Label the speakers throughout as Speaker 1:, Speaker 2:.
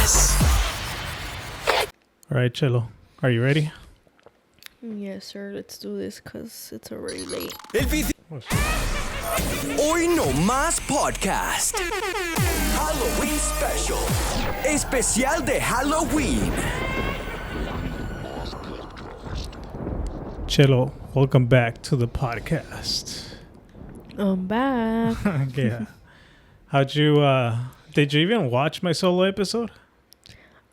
Speaker 1: Gracias.
Speaker 2: All right, Chelo, are you ready?
Speaker 3: Yes, sir. Let's do this because it's already late.
Speaker 1: Hoy Nomas Podcast. Halloween Special. Especial de Halloween.
Speaker 2: Chelo, welcome back to the podcast.
Speaker 3: I'm back.
Speaker 2: Yeah. How'd you, did you even watch my solo episode?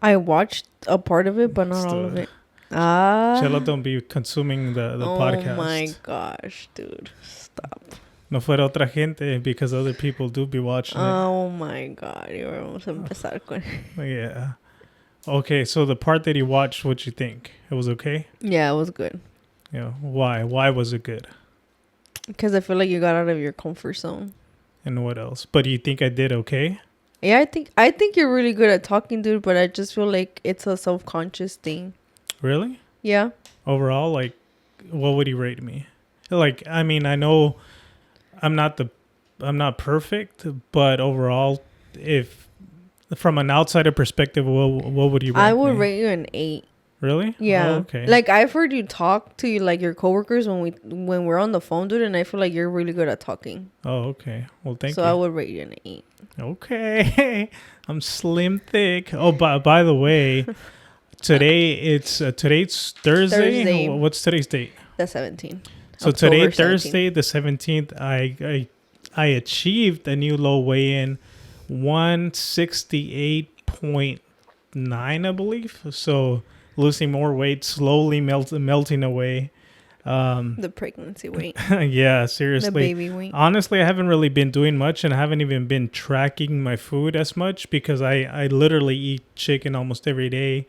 Speaker 3: I watched a part of it, but not all of it.
Speaker 2: Chelo, don't be consuming the podcast.
Speaker 3: Oh my gosh, dude. Stop.
Speaker 2: No fuera otra gente, because other people do be watching it.
Speaker 3: Oh my god. Vamos a empezar con...
Speaker 2: Yeah. Okay, so the part that you watched, what'd you think? It was okay?
Speaker 3: Yeah, it was good.
Speaker 2: Yeah. Why? Why was it good?
Speaker 3: Because I feel like you got out of your comfort zone.
Speaker 2: And what else? But you think I did okay?
Speaker 3: Yeah, I think you're really good at talking, dude, but I just feel like it's a self-conscious thing.
Speaker 2: Really?
Speaker 3: Yeah.
Speaker 2: Overall, like, what would you rate me? Like, I mean, I know I'm not perfect, but overall, if from an outsider perspective, what would you rate me?
Speaker 3: I would rate you an 8.
Speaker 2: Really?
Speaker 3: Yeah.
Speaker 2: Oh, okay.
Speaker 3: Like, I've heard you talk to like your coworkers when we're on the phone, dude, and I feel like you're really good at talking.
Speaker 2: Oh, okay. Well, thank you.
Speaker 3: So I would rate you an 8.
Speaker 2: Okay. I'm slim thick. Oh, by the way, today's Thursday. What's today's date?
Speaker 3: The 17th.
Speaker 2: So
Speaker 3: October
Speaker 2: today,
Speaker 3: 17th.
Speaker 2: Thursday, the 17th, I achieved a new low weigh-in, 168.9, I believe. So losing more weight, slowly melting away.
Speaker 3: The pregnancy weight.
Speaker 2: Yeah, seriously.
Speaker 3: The baby weight.
Speaker 2: Honestly, I haven't really been doing much, and I haven't even been tracking my food as much because I literally eat chicken almost every day.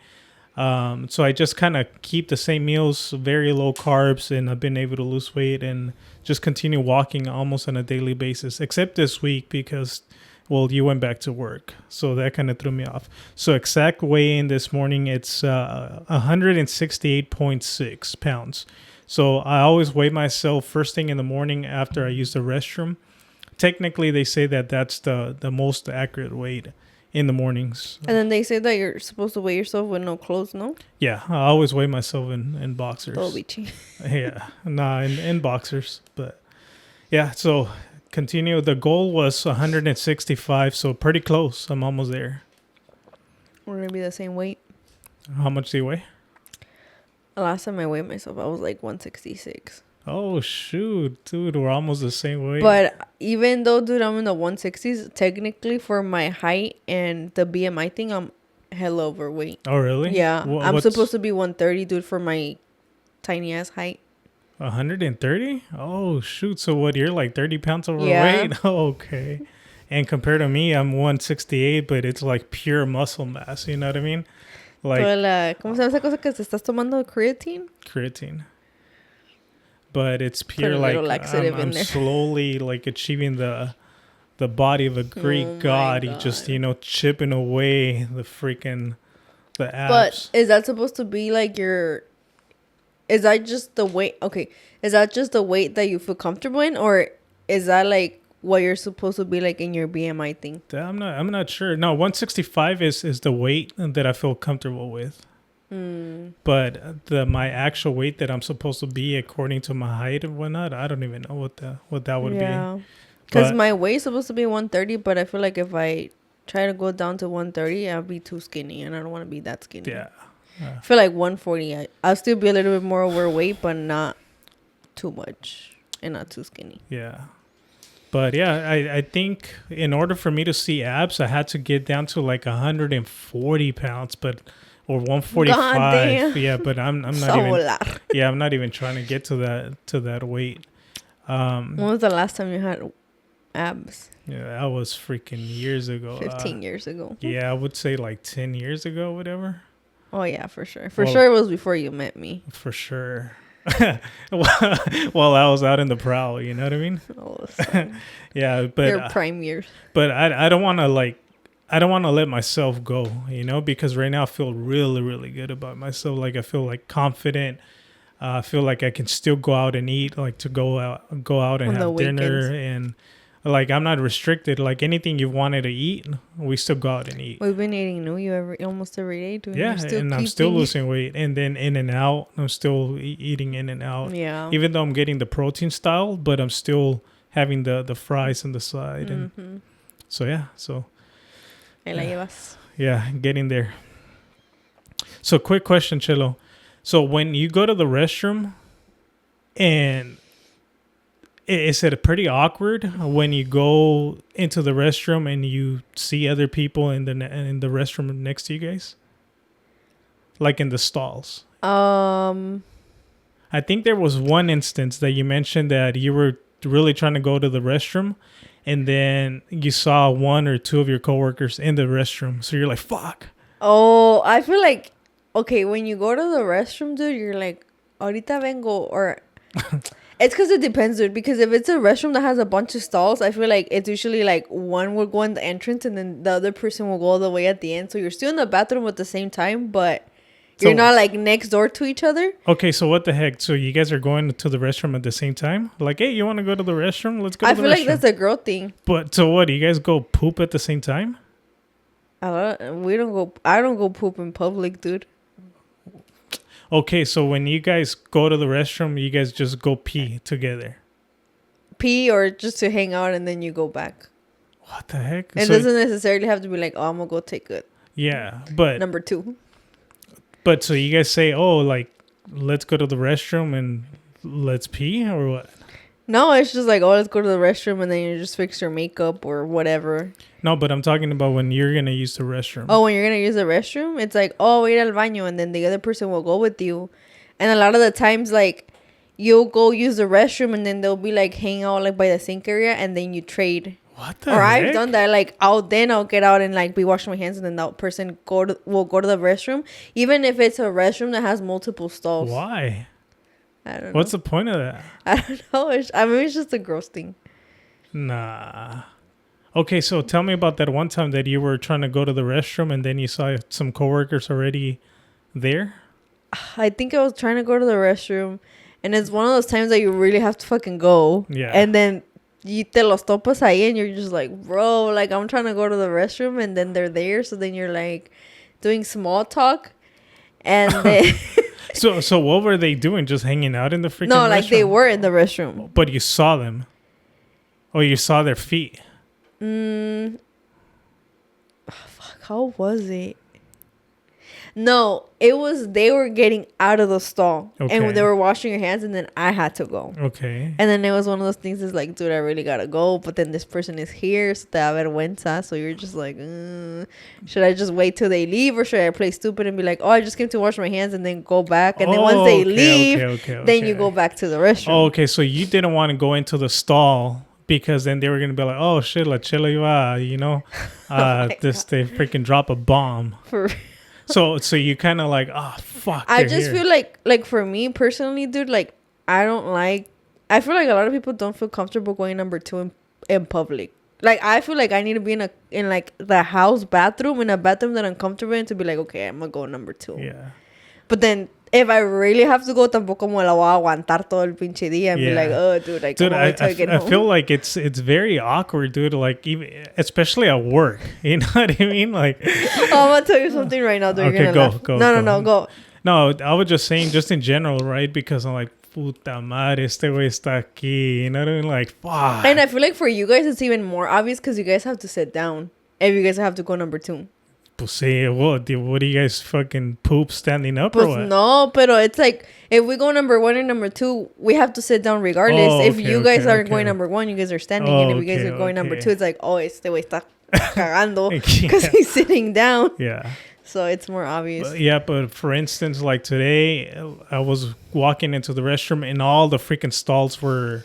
Speaker 2: So I just kind of keep the same meals, very low carbs, and I've been able to lose weight and just continue walking almost on a daily basis, except this week because, well, you went back to work. So that kind of threw me off. So exact weigh-in this morning, it's 168.6 pounds. So I always weigh myself first thing in the morning after I use the restroom. Technically, they say that that's the most accurate weight in the mornings.
Speaker 3: And then they say that you're supposed to weigh yourself with no clothes, no?
Speaker 2: Yeah, I always weigh myself in boxers.
Speaker 3: Todo bichi.
Speaker 2: Yeah, in boxers. But yeah, so continue. The goal was 165, so pretty close. I'm almost there.
Speaker 3: We're going to be the same weight.
Speaker 2: How much do you weigh?
Speaker 3: Last time I weighed myself, I was like 166.
Speaker 2: Oh, shoot. Dude, we're almost the same weight.
Speaker 3: But even though, dude, I'm in the 160s, technically for my height and the BMI thing, I'm hella overweight.
Speaker 2: Oh, really?
Speaker 3: Yeah. I'm supposed to be 130, dude, for my tiny ass height.
Speaker 2: 130? Oh, shoot. So what, you're like 30 pounds overweight?
Speaker 3: Yeah.
Speaker 2: Oh, okay. And compared to me, I'm 168, but it's like pure muscle mass. You know what I mean? Like,
Speaker 3: ¿Cómo se llama esa cosa que te estás tomando?
Speaker 2: Creatine. But it's pure,
Speaker 3: Put a
Speaker 2: like,
Speaker 3: little laxative
Speaker 2: I'm
Speaker 3: in there.
Speaker 2: slowly, like, achieving the body of a Greek god. He just, chipping away the abs.
Speaker 3: But is that supposed to be like is that just the weight? Okay. Is that just the weight that you feel comfortable in? Or is that like what you're supposed to be like in your BMI thing?
Speaker 2: I'm not sure. No, 165 is the weight that I feel comfortable with. But my actual weight that I'm supposed to be according to my height and whatnot, I don't even know what that would be.
Speaker 3: Because my weight's supposed to be 130, but I feel like if I try to go down to 130, I'll be too skinny, and I don't want to be that skinny.
Speaker 2: Yeah.
Speaker 3: I feel like 140, I'll still be a little bit more overweight, but not too much and not too skinny.
Speaker 2: Yeah. But yeah, I think in order for me to see abs, I had to get down to like 140 pounds, or 145.
Speaker 3: God damn.
Speaker 2: Yeah, but I'm not I'm not even trying to get to that weight.
Speaker 3: When was the last time you had abs?
Speaker 2: Yeah, that was freaking years ago.
Speaker 3: 15 years ago.
Speaker 2: Yeah, I would say like 10 years ago, whatever.
Speaker 3: Oh yeah, for sure. Sure it was before you met me.
Speaker 2: For sure. While I was out in the prowl, you know what I mean?
Speaker 3: Oh,
Speaker 2: yeah, but
Speaker 3: your prime years.
Speaker 2: But I don't want to let myself go, because right now I feel really, really good about myself. Like I feel like confident. I feel like I can still go out and eat, like to go out and have dinner. And Like, I'm not restricted. Like, anything you wanted to eat, we still go out and eat.
Speaker 3: We've been eating almost every day. Dude.
Speaker 2: Yeah, and I'm still losing weight. And then In-N-Out, I'm still eating In-N-Out.
Speaker 3: Yeah.
Speaker 2: Even though I'm getting the protein style, but I'm still having the fries on the side. And so, yeah. So,
Speaker 3: Ahí la llevas.
Speaker 2: yeah, getting there. So, quick question, Chelo. So, when you go to the restroom, and is it pretty awkward when you go into the restroom and you see other people in the restroom next to you guys? Like in the stalls. I think there was one instance that you mentioned that you were really trying to go to the restroom, and then you saw one or two of your coworkers in the restroom. So you're like, fuck.
Speaker 3: Oh, I feel like, okay, when you go to the restroom, dude, you're like, ahorita vengo, or it's because it depends, dude, because if it's a restroom that has a bunch of stalls, I feel like it's usually like one will go in the entrance and then the other person will go all the way at the end. So you're still in the bathroom at the same time, but you're not like next door to each other.
Speaker 2: Okay, so what the heck? So you guys are going to the restroom at the same time? Like, hey, you want to go to the restroom? Let's go to the restroom.
Speaker 3: I feel like that's a girl thing.
Speaker 2: But so what? Do you guys go poop at the same time?
Speaker 3: I don't go poop in public, dude.
Speaker 2: Okay, so when you guys go to the restroom, you guys just go pee together.
Speaker 3: Pee or just to hang out and then you go back.
Speaker 2: What the heck?
Speaker 3: It doesn't necessarily have to be like, oh, I'm going to go take a number 2.
Speaker 2: But so you guys say, oh, like, let's go to the restroom and let's pee or what?
Speaker 3: No, it's just like, oh, let's go to the restroom and then you just fix your makeup or whatever.
Speaker 2: No, but I'm talking about when you're going to use the restroom.
Speaker 3: Oh, when you're going to use the restroom, it's like, oh, voy al baño, and then the other person will go with you. And a lot of the times, like, you'll go use the restroom and then they'll be like hang out like by the sink area and then you trade.
Speaker 2: What the heck?
Speaker 3: I've done that. Like, I'll get out and like be washing my hands and then that person will go to the restroom. Even if it's a restroom that has multiple stalls.
Speaker 2: Why?
Speaker 3: I don't know.
Speaker 2: What's the point of that?
Speaker 3: I don't know. It's just a gross thing.
Speaker 2: Nah. Okay, so tell me about that one time that you were trying to go to the restroom and then you saw some coworkers already there.
Speaker 3: I think I was trying to go to the restroom and it's one of those times that you really have to fucking go.
Speaker 2: Yeah.
Speaker 3: And then you te los topas ahí and you're just like, bro, like I'm trying to go to the restroom and then they're there. So then you're like doing small talk and then...
Speaker 2: So what were they doing? Just hanging out in the freaking restroom?
Speaker 3: No, like they were in the restroom.
Speaker 2: But you saw them. Oh, you saw their feet.
Speaker 3: Fuck, how was it? No, it was they were getting out of the stall. Okay. And they were washing your hands and then I had to go.
Speaker 2: Okay.
Speaker 3: And then it was one of those things is like, dude, I really gotta go. But then this person is here, so te da vergüenza. So you're just like, should I just wait till they leave or should I play stupid and be like, oh, I just came to wash my hands and then go back. And then once they leave, then you go back to the restroom.
Speaker 2: Oh, okay. So you didn't want to go into the stall because then they were going to be like, oh, shit, la Chelo iba, you know, they freaking drop a bomb. For So you kind of like, oh, fuck.
Speaker 3: I just feel like for me personally, dude, like, I feel like a lot of people don't feel comfortable going number 2 in public. Like, I feel like I need to be in like the house bathroom, in a bathroom that I'm comfortable in to be like, okay, I'm going to go number 2.
Speaker 2: Yeah.
Speaker 3: But then if I really have to go, tampoco me la voy a aguantar todo el pinche día and be like, oh, dude, like,
Speaker 2: dude, I
Speaker 3: home.
Speaker 2: feel like it's very awkward, dude. Like, even especially at work, you know what I mean? Like,
Speaker 3: I'm gonna tell you something right now. That you're gonna laugh.
Speaker 2: Go.
Speaker 3: No.
Speaker 2: No, I was just saying, just in general, right? Because I'm like, puta madre, este güey está aquí. You know what I mean? Like, fuck.
Speaker 3: And I feel like for you guys, it's even more obvious because you guys have to sit down if you guys have to go number 2.
Speaker 2: Pues sí, what do you guys fucking poop standing up or what?
Speaker 3: No, pero it's like if we go number 1 or number 2, we have to sit down regardless.
Speaker 2: Oh,
Speaker 3: if you guys are going number 1, you guys are standing, and if you guys are going number 2, it's like, oh, este güey está cagando because he's sitting down.
Speaker 2: Yeah.
Speaker 3: So it's more obvious.
Speaker 2: But for instance, like today, I was walking into the restroom and all the freaking stalls were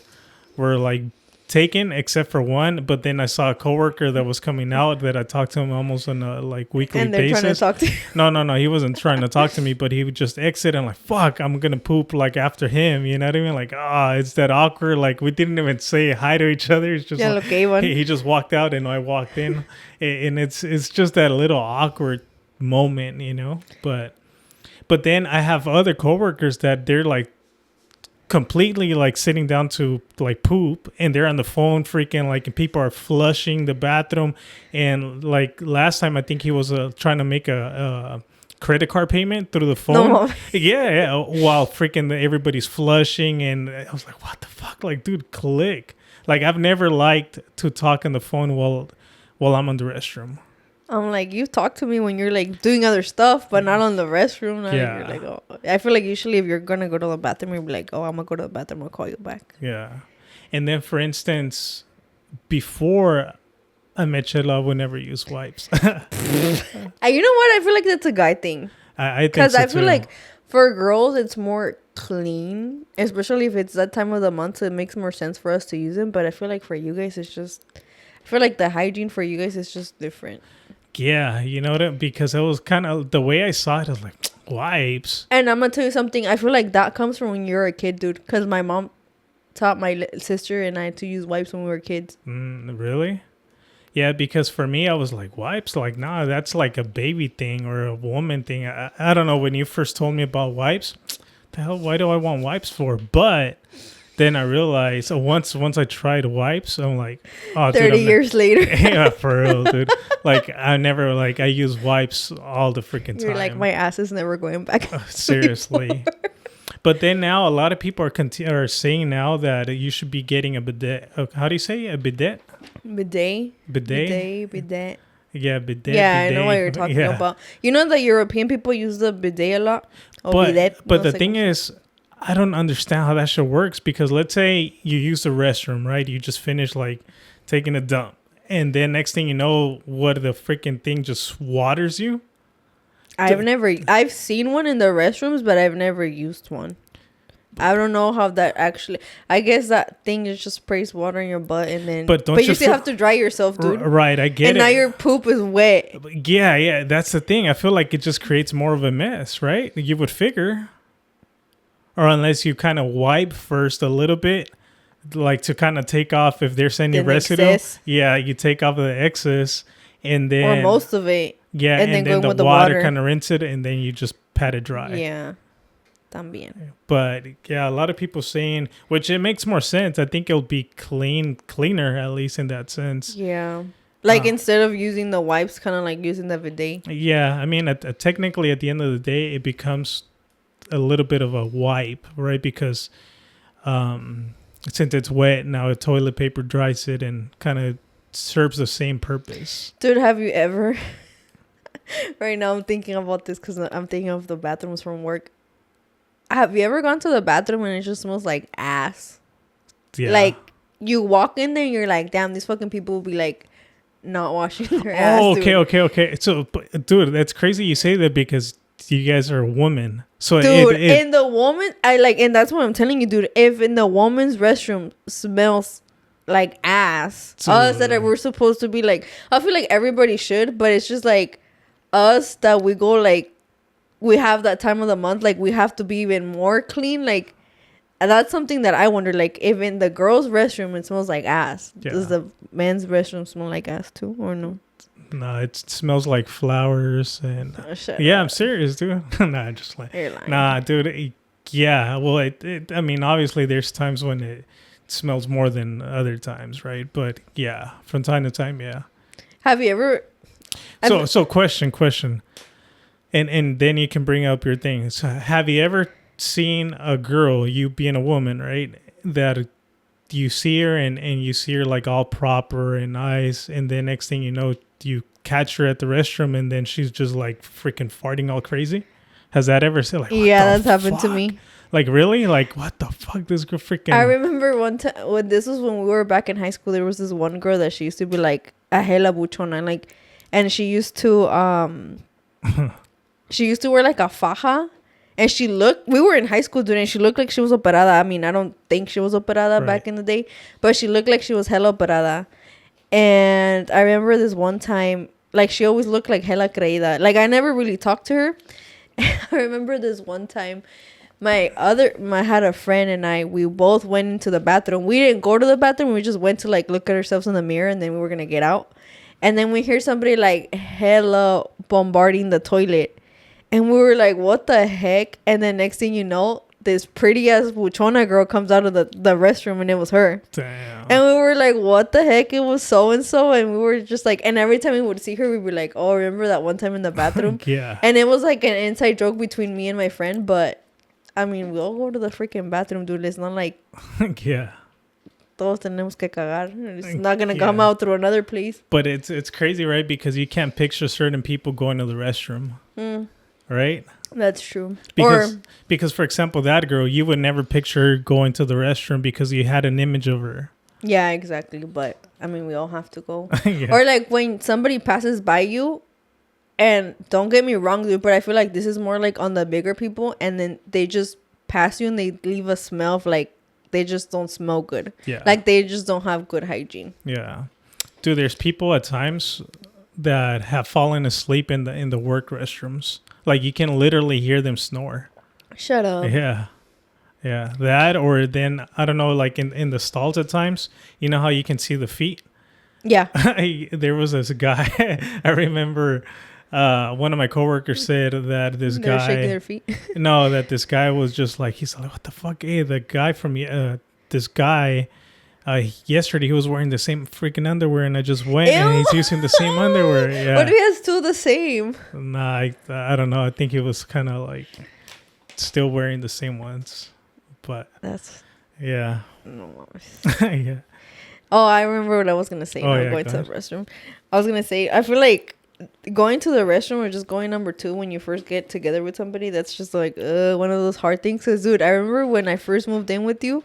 Speaker 2: like taken except for one, but then I saw a coworker that was coming out that I talked to him almost on a like weekly
Speaker 3: and they're
Speaker 2: basis.
Speaker 3: Trying to talk to you.
Speaker 2: No, he wasn't trying to talk to me, but he would just exit and like, fuck, I'm gonna poop like after him, you know what I mean? Like, it's that awkward, like we didn't even say hi to each other. It's just like, he just walked out and I walked in and it's just that little awkward moment, you know. But then I have other coworkers that they're like completely like sitting down to like poop, and they're on the phone freaking like, and people are flushing the bathroom. And like last time I think he was trying to make a credit card payment through the phone.
Speaker 3: No.
Speaker 2: Yeah, while freaking everybody's flushing. And I was like, what the fuck? Like, dude, click. Like, I've never liked to talk on the phone while I'm on the restroom.
Speaker 3: I'm like, you talk to me when you're like doing other stuff, but not on the restroom. Like,
Speaker 2: Yeah.
Speaker 3: you're like, oh. I feel like usually if you're gonna go to the bathroom, you'll be like, oh, I'm gonna go to the bathroom. I'll call you back.
Speaker 2: Yeah. And then, for instance, before I met Chelo, I would never use wipes.
Speaker 3: You know what? I feel like that's a guy thing.
Speaker 2: I think
Speaker 3: Because
Speaker 2: so
Speaker 3: I feel
Speaker 2: too.
Speaker 3: like for girls, it's more clean, especially if it's that time of the month. So it makes more sense for us to use them. But I feel like for you guys, it's just, I feel like the hygiene for you guys is just different.
Speaker 2: Yeah, you know what? Because it was kind of the way I saw it. I was like, wipes.
Speaker 3: And I'm gonna tell you something. I feel like that comes from when you're a kid, dude. Because my mom taught my sister and I to use wipes when we were kids.
Speaker 2: Really? Yeah, because for me, I was like, wipes? Like, nah, that's like a baby thing or a woman thing. I don't know. When you first told me about wipes, the hell, why do I want wipes for? But then I realized once I tried wipes, I'm like, oh,
Speaker 3: 30
Speaker 2: dude,
Speaker 3: years later.
Speaker 2: yeah, for real, dude. Like, I use wipes all the freaking time.
Speaker 3: You're like, my ass is never going back.
Speaker 2: Seriously. But then now a lot of people are saying now that you should be getting a bidet. How do you say a bidet?
Speaker 3: Bidet.
Speaker 2: Bidet. Yeah, bidet.
Speaker 3: Yeah,
Speaker 2: bidet.
Speaker 3: I know what you're talking about. You know that European people use the bidet a lot? Or
Speaker 2: But
Speaker 3: bidet.
Speaker 2: the thing is, I don't understand how that shit works, because let's say you use the restroom, right? You just finished like taking a dump, and then next thing you know, what, the freaking thing just waters you?
Speaker 3: I've seen one in the restrooms, but I've never used one. I don't know how that actually. I guess that thing is just sprays water in your butt, and then. But you still have to dry yourself, dude.
Speaker 2: Right, I get it.
Speaker 3: And now your poop is wet.
Speaker 2: Yeah, that's the thing. I feel like it just creates more of a mess, right? You would figure, or unless you kind of wipe first a little bit, like to kind of take off if there's any residue.
Speaker 3: Excess.
Speaker 2: Yeah, you take off the excess, and then
Speaker 3: Or most of it.
Speaker 2: Yeah, and then
Speaker 3: go
Speaker 2: the
Speaker 3: with the
Speaker 2: water
Speaker 3: water.
Speaker 2: kind of rinse it, and then you just pat it dry.
Speaker 3: Yeah. También.
Speaker 2: But yeah, a lot of people saying, which it makes more sense. I think it'll be cleaner, at least in that sense.
Speaker 3: Yeah. Like instead of using the wipes, kind of like using the bidet.
Speaker 2: Yeah, I mean, technically at the end of the day, it becomes a little bit of a wipe, right? Because since it's wet, now the toilet paper dries it and kind of serves the same purpose.
Speaker 3: Dude, have you ever... Right now I'm thinking about this because I'm thinking of the bathrooms from work. Have you ever gone to the bathroom and it just smells like ass?
Speaker 2: Yeah.
Speaker 3: Like, you walk in there and you're like, damn, these fucking people will be like not washing their ass.
Speaker 2: Oh,
Speaker 3: dude.
Speaker 2: okay. So, dude, that's crazy you say that, because you guys are a woman. So,
Speaker 3: dude, in the woman, and that's what I'm telling you, dude. If in the woman's restroom smells like ass, us that we're supposed to be like, I feel like everybody should, but it's just like us that we go like, we have that time of the month, like we have to be even more clean, like. And that's something that I wonder, like, if in the girls' restroom it smells like ass, does the men's restroom smell like ass too, or no?
Speaker 2: No, it smells like flowers and I'm serious, dude. Nah, just like nah, dude. Yeah, well, I mean, obviously, there's times when it smells more than other times, right? But yeah, from time to time, yeah.
Speaker 3: Have you ever?
Speaker 2: So question, and then you can bring up your things. So have you ever seen a girl, you being a woman, right, that you see her and you see her like all proper and nice, and then next thing you know, you catch her at the restroom and then she's just like freaking farting all crazy? Has that ever said like,
Speaker 3: that's happened to me?
Speaker 2: Like, really? Like, what the fuck? This girl freaking...
Speaker 3: I remember one time when this was when we were back in high school, there was this one girl that she used to be like a hella buchona, like, and she used to wear like a faja. And we were in high school, dude, and she looked like she was operada. I mean, I don't think she was operada back in the day, but she looked like she was hella operada. And I remember this one time, like, she always looked like hella creída. Like, I never really talked to her. I remember this one time, I had a friend and we both went into the bathroom. We didn't go to the bathroom. We just went to, like, look at ourselves in the mirror, and then we were going to get out. And then we hear somebody, like, hella bombarding the toilet. And we were like, what the heck? And then next thing you know, this pretty ass buchona girl comes out of the restroom, and it was her.
Speaker 2: Damn.
Speaker 3: And we were like, what the heck? It was so and so. And we were just like, and every time we would see her, we'd be like, oh, remember that one time in the bathroom?
Speaker 2: Yeah.
Speaker 3: And it was like an inside joke between me and my friend. But I mean, we all go to the freaking bathroom, dude. It's not like
Speaker 2: Yeah.
Speaker 3: todos tenemos que cagar. It's not gonna come out through another place.
Speaker 2: But it's crazy, right? Because you can't picture certain people going to the restroom, right?
Speaker 3: That's true.
Speaker 2: Because for example, that girl, you would never picture her going to the restroom because you had an image of her.
Speaker 3: Yeah, exactly. But I mean, we all have to go.
Speaker 2: Yeah.
Speaker 3: Or like when somebody passes by you, and don't get me wrong, dude, but I feel like this is more like on the bigger people, and then they just pass you and they leave a smell of like they just don't smell good.
Speaker 2: Yeah.
Speaker 3: Like they just don't have good hygiene.
Speaker 2: Yeah. Dude, there's people at times that have fallen asleep in the work restrooms. Like you can literally hear them snore.
Speaker 3: Shut up.
Speaker 2: Yeah. Yeah. That, or then, I don't know, like in the stalls at times, you know how you can see the feet?
Speaker 3: Yeah.
Speaker 2: There was this guy, I remember one of my coworkers said that this
Speaker 3: They're
Speaker 2: guy...
Speaker 3: shaking their feet.
Speaker 2: No, that this guy was just like, he's like, what the fuck? Hey, the guy from... this guy... yesterday he was wearing the same freaking underwear, and I just went and he's using the same underwear. Yeah.
Speaker 3: What if he has two the same?
Speaker 2: Nah, I don't know. I think he was kind of like still wearing the same ones, but
Speaker 3: That's
Speaker 2: yeah.
Speaker 3: no.
Speaker 2: Yeah.
Speaker 3: Oh, I remember what I was gonna say. Going to the restroom. I was gonna say I feel like going to the restroom or just going number 2 when you first get together with somebody. That's just like one of those hard things. Cause dude, I remember when I first moved in with you.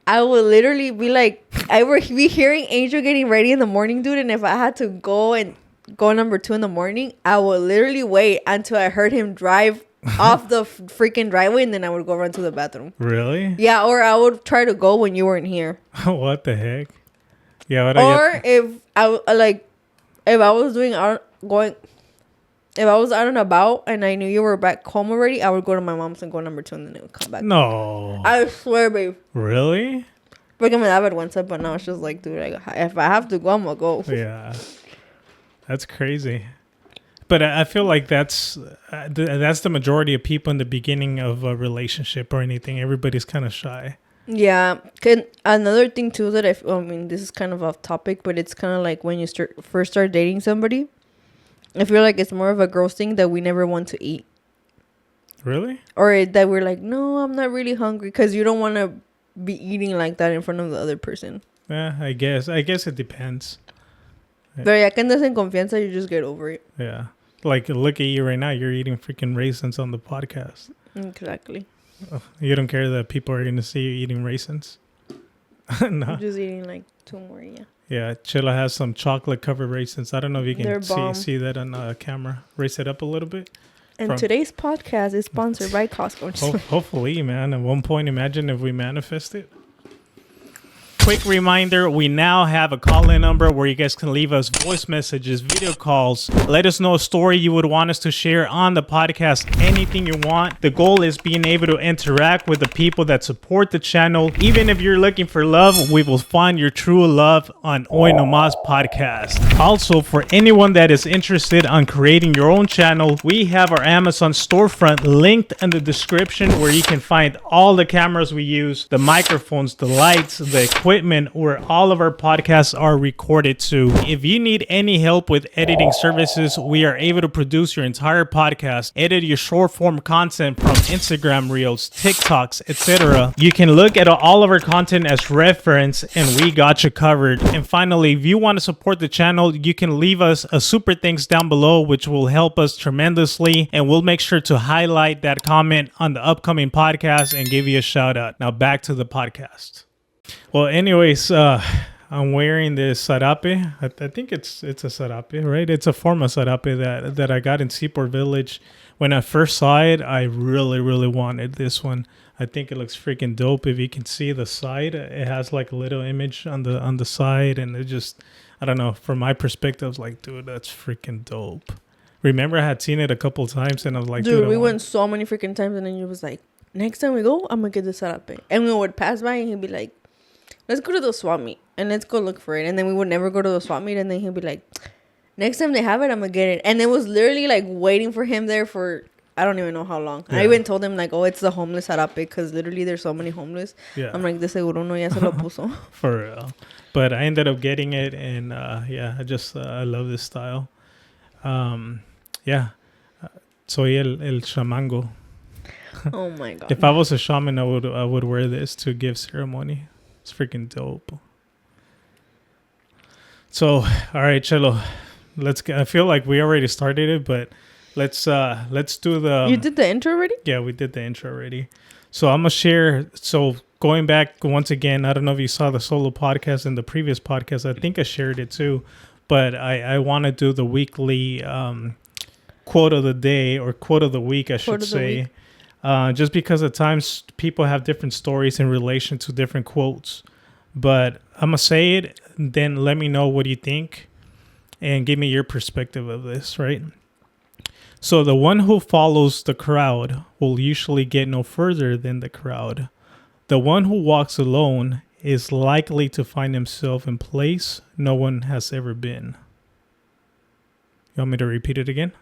Speaker 3: I would literally be like, I would be hearing Angel getting ready in the morning, dude. And if I had to go number 2 in the morning, I would literally wait until I heard him drive off the freaking driveway, and then I would go run to the bathroom.
Speaker 2: Really?
Speaker 3: Yeah, or I would try to go when you weren't here.
Speaker 2: What the heck? Yeah.
Speaker 3: If I was out and about and I knew you were back home already, I would go to my mom's and go number 2, and then it would come back.
Speaker 2: No.
Speaker 3: I swear, babe.
Speaker 2: Really?
Speaker 3: Porque me daba vergüenza, but now it's just like, dude, if I have to go, I'm gonna go.
Speaker 2: Yeah. That's crazy. But I feel like that's the majority of people in the beginning of a relationship or anything. Everybody's kind of shy.
Speaker 3: Yeah. Another thing too that I mean, this is kind of off topic, but it's kind of like when you first start dating somebody. I feel like it's more of a girls thing that we never want to eat.
Speaker 2: Really?
Speaker 3: Or that we're like, no, I'm not really hungry, because you don't want to be eating like that in front of the other person.
Speaker 2: Yeah, I guess it depends.
Speaker 3: But ya que andas en confianza, you just get over it.
Speaker 2: Yeah. Like, look at you right now. You're eating freaking raisins on the podcast.
Speaker 3: Exactly.
Speaker 2: You don't care that people are going to see you eating raisins? No.
Speaker 3: I'm just eating like 2 more, yeah.
Speaker 2: Yeah, Chelo has some chocolate-covered raisins. I don't know if you can
Speaker 3: They're
Speaker 2: see that on camera. Raise it up a little bit.
Speaker 3: And today's podcast is sponsored by Costco.
Speaker 2: Hopefully, man. At one point, imagine if we manifest it. Quick reminder, we now have a call-in number where you guys can leave us voice messages, video calls. Let us know a story you would want us to share on the podcast, anything you want. The goal is being able to interact with the people that support the channel. Even if you're looking for love, we will find your true love on Nomas podcast. Also, for anyone that is interested on creating your own channel, we have our Amazon storefront linked in the description, where you can find all the cameras we use, the microphones, the lights, the equipment, where all of our podcasts are recorded to. If you need any help with editing services, we are able to produce your entire podcast, edit your short form content from Instagram Reels, TikToks, etc. You can look at all of our content as reference, and we got you covered. And finally, if you want to support the channel, you can leave us a super thanks down below, which will help us tremendously, and we'll make sure to highlight that comment on the upcoming podcast and give you a shout out. Now back to the podcast. Well, anyways, I'm wearing this Zarape. I think it's a Zarape, right? It's a form of Zarape that I got in Seaport Village. When I first saw it, I really, really wanted this one. I think it looks freaking dope. If you can see the side, it has like a little image on the side, and it just, I don't know, from my perspective, I was like, dude, that's freaking dope. Remember, I had seen it a couple times, and I was like,
Speaker 3: dude, we went so many freaking times, and then you was like, next time we go, I'm gonna get this Zarape. And we would pass by, and he'd be like, let's go to the swap meet and let's go look for it. And then we would never go to the swap meet, and then he'd be like, next time they have it, I'm gonna get it. And it was literally like waiting for him there for I don't even know how long.
Speaker 2: Yeah.
Speaker 3: I even told him like, oh, it's the homeless Zarape because literally there's so many homeless.
Speaker 2: Yeah.
Speaker 3: I'm like, de seguro no ya se lo puso.
Speaker 2: For real. But I ended up getting it, and I just I love this style. Yeah. Soy el shamango.
Speaker 3: Oh my god.
Speaker 2: If I was a shaman, I would wear this to give ceremony. It's freaking dope. So, all right, Chelo, I feel like we already started it, but let's do the.
Speaker 3: You did the intro already?
Speaker 2: Yeah, we did the intro already. So I'm gonna share. So going back once again, I don't know if you saw the solo podcast and the previous podcast. I think I shared it too, but I want to do the weekly quote of the day or quote of the week, I should say. Just because at times people have different stories in relation to different quotes. But I'm going to say it, then let me know what you think and give me your perspective of this, right? So the one who follows the crowd will usually get no further than the crowd. The one who walks alone is likely to find himself in place no one has ever been. You want me to repeat it again?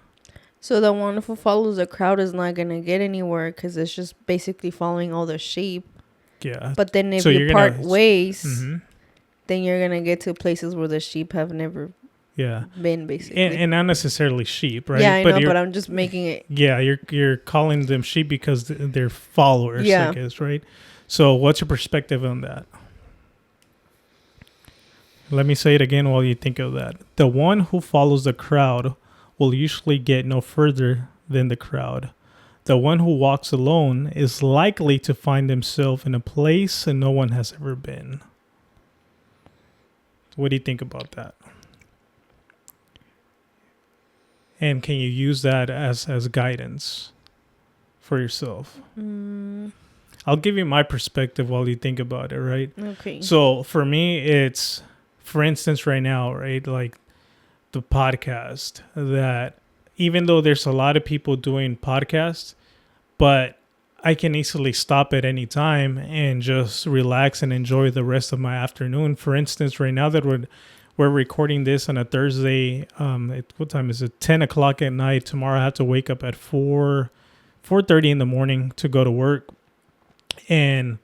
Speaker 3: So the one who follows the crowd is not going to get anywhere because it's just basically following all the sheep.
Speaker 2: Yeah.
Speaker 3: But then if you part ways, then you're going to get to places where the sheep have never been, basically.
Speaker 2: And not necessarily sheep, right?
Speaker 3: Yeah, I know, but I'm just making it.
Speaker 2: Yeah, you're calling them sheep because they're followers, I guess, right? So what's your perspective on that? Let me say it again while you think of that. The one who follows the crowd will usually get no further than the crowd. The one who walks alone is likely to find himself in a place no one has ever been. What do you think about that? And can you use that as guidance for yourself? I'll give you my perspective while you think about it, right?
Speaker 3: Okay.
Speaker 2: So for me, it's, for instance, right now, right, like the podcast, that even though there's a lot of people doing podcasts, but I can easily stop at any time and just relax and enjoy the rest of my afternoon. For instance, right now that we're recording this on a Thursday, what time is it? 10 o'clock at night. Tomorrow I have to wake up at 4:30 in the morning to go to work. And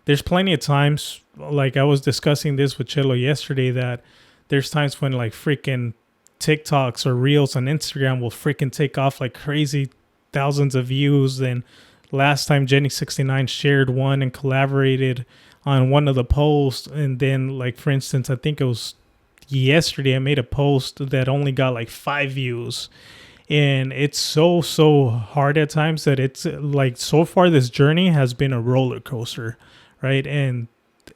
Speaker 2: there's plenty of times, like I was discussing this with Chelo yesterday, that there's times when like freaking TikToks or Reels on Instagram will freaking take off like crazy, thousands of views. And last time Jenny69 shared one and collaborated on one of the posts. And then, like, for instance, I think it was yesterday I made a post that only got like 5 views. And it's so hard at times that it's like, so far this journey has been a roller coaster, right? And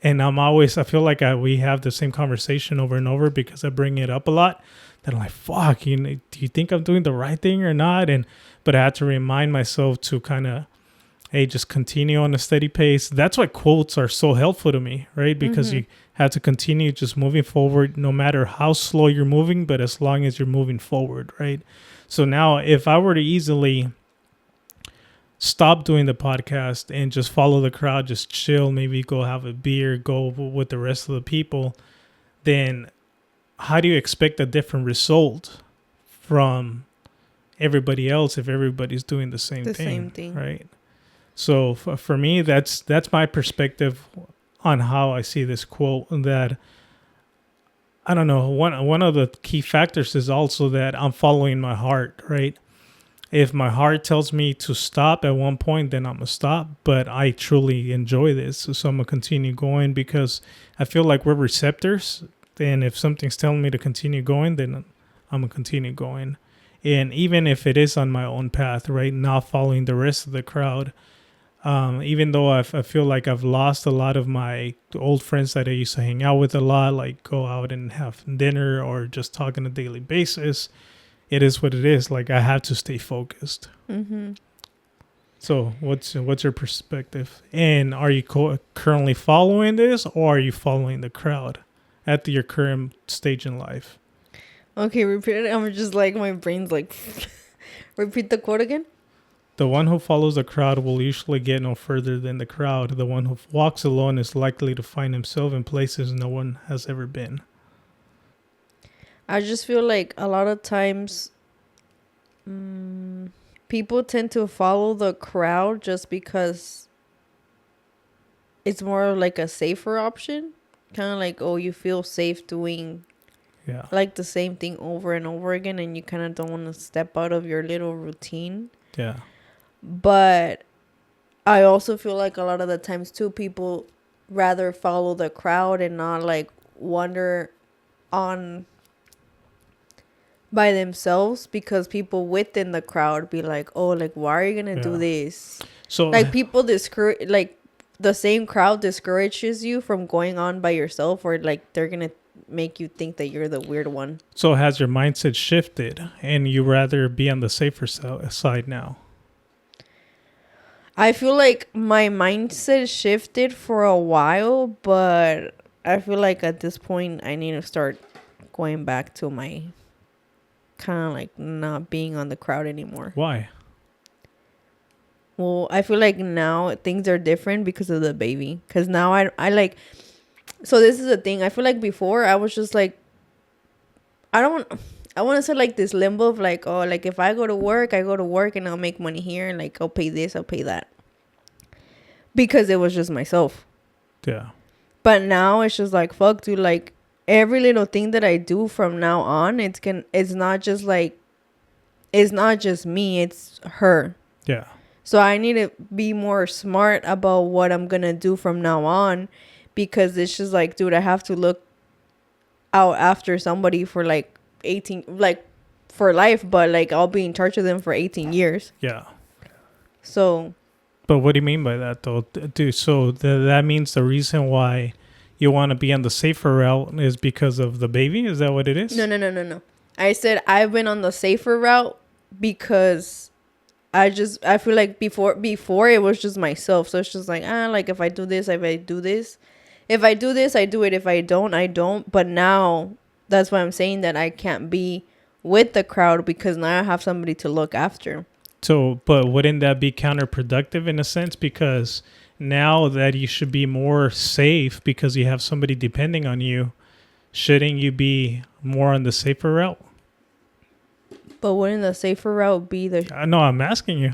Speaker 2: I feel like we have the same conversation over and over because I bring it up a lot. That I'm like, fuck, do you think I'm doing the right thing or not? But I had to remind myself to kind of, hey, just continue on a steady pace. That's why quotes are so helpful to me, right? Because you have to continue just moving forward, no matter how slow you're moving, but as long as you're moving forward, right? So now if I were to easily stop doing the podcast and just follow the crowd, just chill, maybe go have a beer, go with the rest of the people, then how do you expect a different result from everybody else if everybody's doing the same thing, right? So for me, that's my perspective on how I see this quote. That, I don't know, one of the key factors is also that I'm following my heart, right? If my heart tells me to stop at one point, then I'm going to stop. But I truly enjoy this, so I'm going to continue going because I feel like we're receptors. And if something's telling me to continue going, then I'm going to continue going. And even if it is on my own path, right, not following the rest of the crowd, even though I feel like I've lost a lot of my old friends that I used to hang out with a lot, like go out and have dinner or just talk on a daily basis, it is what it is. Like, I have to stay focused. So what's your perspective? And are you currently following this, or are you following the crowd at your current stage in life?
Speaker 3: Okay, repeat it. I'm just like, my brain's like, repeat the quote again.
Speaker 2: The one who follows the crowd will usually get no further than the crowd. The one who walks alone is likely to find himself in places no one has ever been. I
Speaker 3: just feel like a lot of times people tend to follow the crowd just because it's more like a safer option. Kind of like, oh, you feel safe doing like the same thing over and over again, and you kind of don't want to step out of your little routine.
Speaker 2: Yeah.
Speaker 3: But I also feel like a lot of the times too, people rather follow the crowd and not like wander on by themselves, because people within the crowd be like, oh, like, why are you gonna do this?
Speaker 2: So
Speaker 3: like, people discourage, like, the same crowd discourages you from going on by yourself, or like they're gonna make you think that you're the weird one.
Speaker 2: So has your mindset shifted and you rather be on the safer side now?
Speaker 3: I feel like my mindset shifted for a while, but I feel like at this point I need to start going back to my kind of like not being on the crowd anymore.
Speaker 2: Why?
Speaker 3: Well, I feel like now things are different because of the baby. Because now I like... So this is the thing. I feel like before I was just like... I want to say like this limbo of like, oh, like if I go to work, I go to work and I'll make money here. And like I'll pay this, I'll pay that. Because it was just myself.
Speaker 2: Yeah.
Speaker 3: But now it's just like, fuck, dude. Like every little thing that I do from now on, it's not just like... It's not just me, it's her.
Speaker 2: Yeah.
Speaker 3: So I need to be more smart about what I'm going to do from now on, because it's just like, dude, I have to look out after somebody for like 18, like for life, but like I'll be in charge of them for 18 years.
Speaker 2: Yeah.
Speaker 3: So.
Speaker 2: But what do you mean by that though? Dude, so that means the reason why you want to be on the safer route is because of the baby? Is that what it is?
Speaker 3: No. I said I've been on the safer route because... I feel like before it was just myself. So it's just like, like if I do this, if I do this. If I do this, I do it. If I don't, I don't. But now that's why I'm saying that I can't be with the crowd, because now I have somebody to look after.
Speaker 2: So, but wouldn't that be counterproductive in a sense? Because now that you should be more safe because you have somebody depending on you, shouldn't you be more on the safer route?
Speaker 3: But wouldn't the safer route be the...
Speaker 2: No, I'm asking you.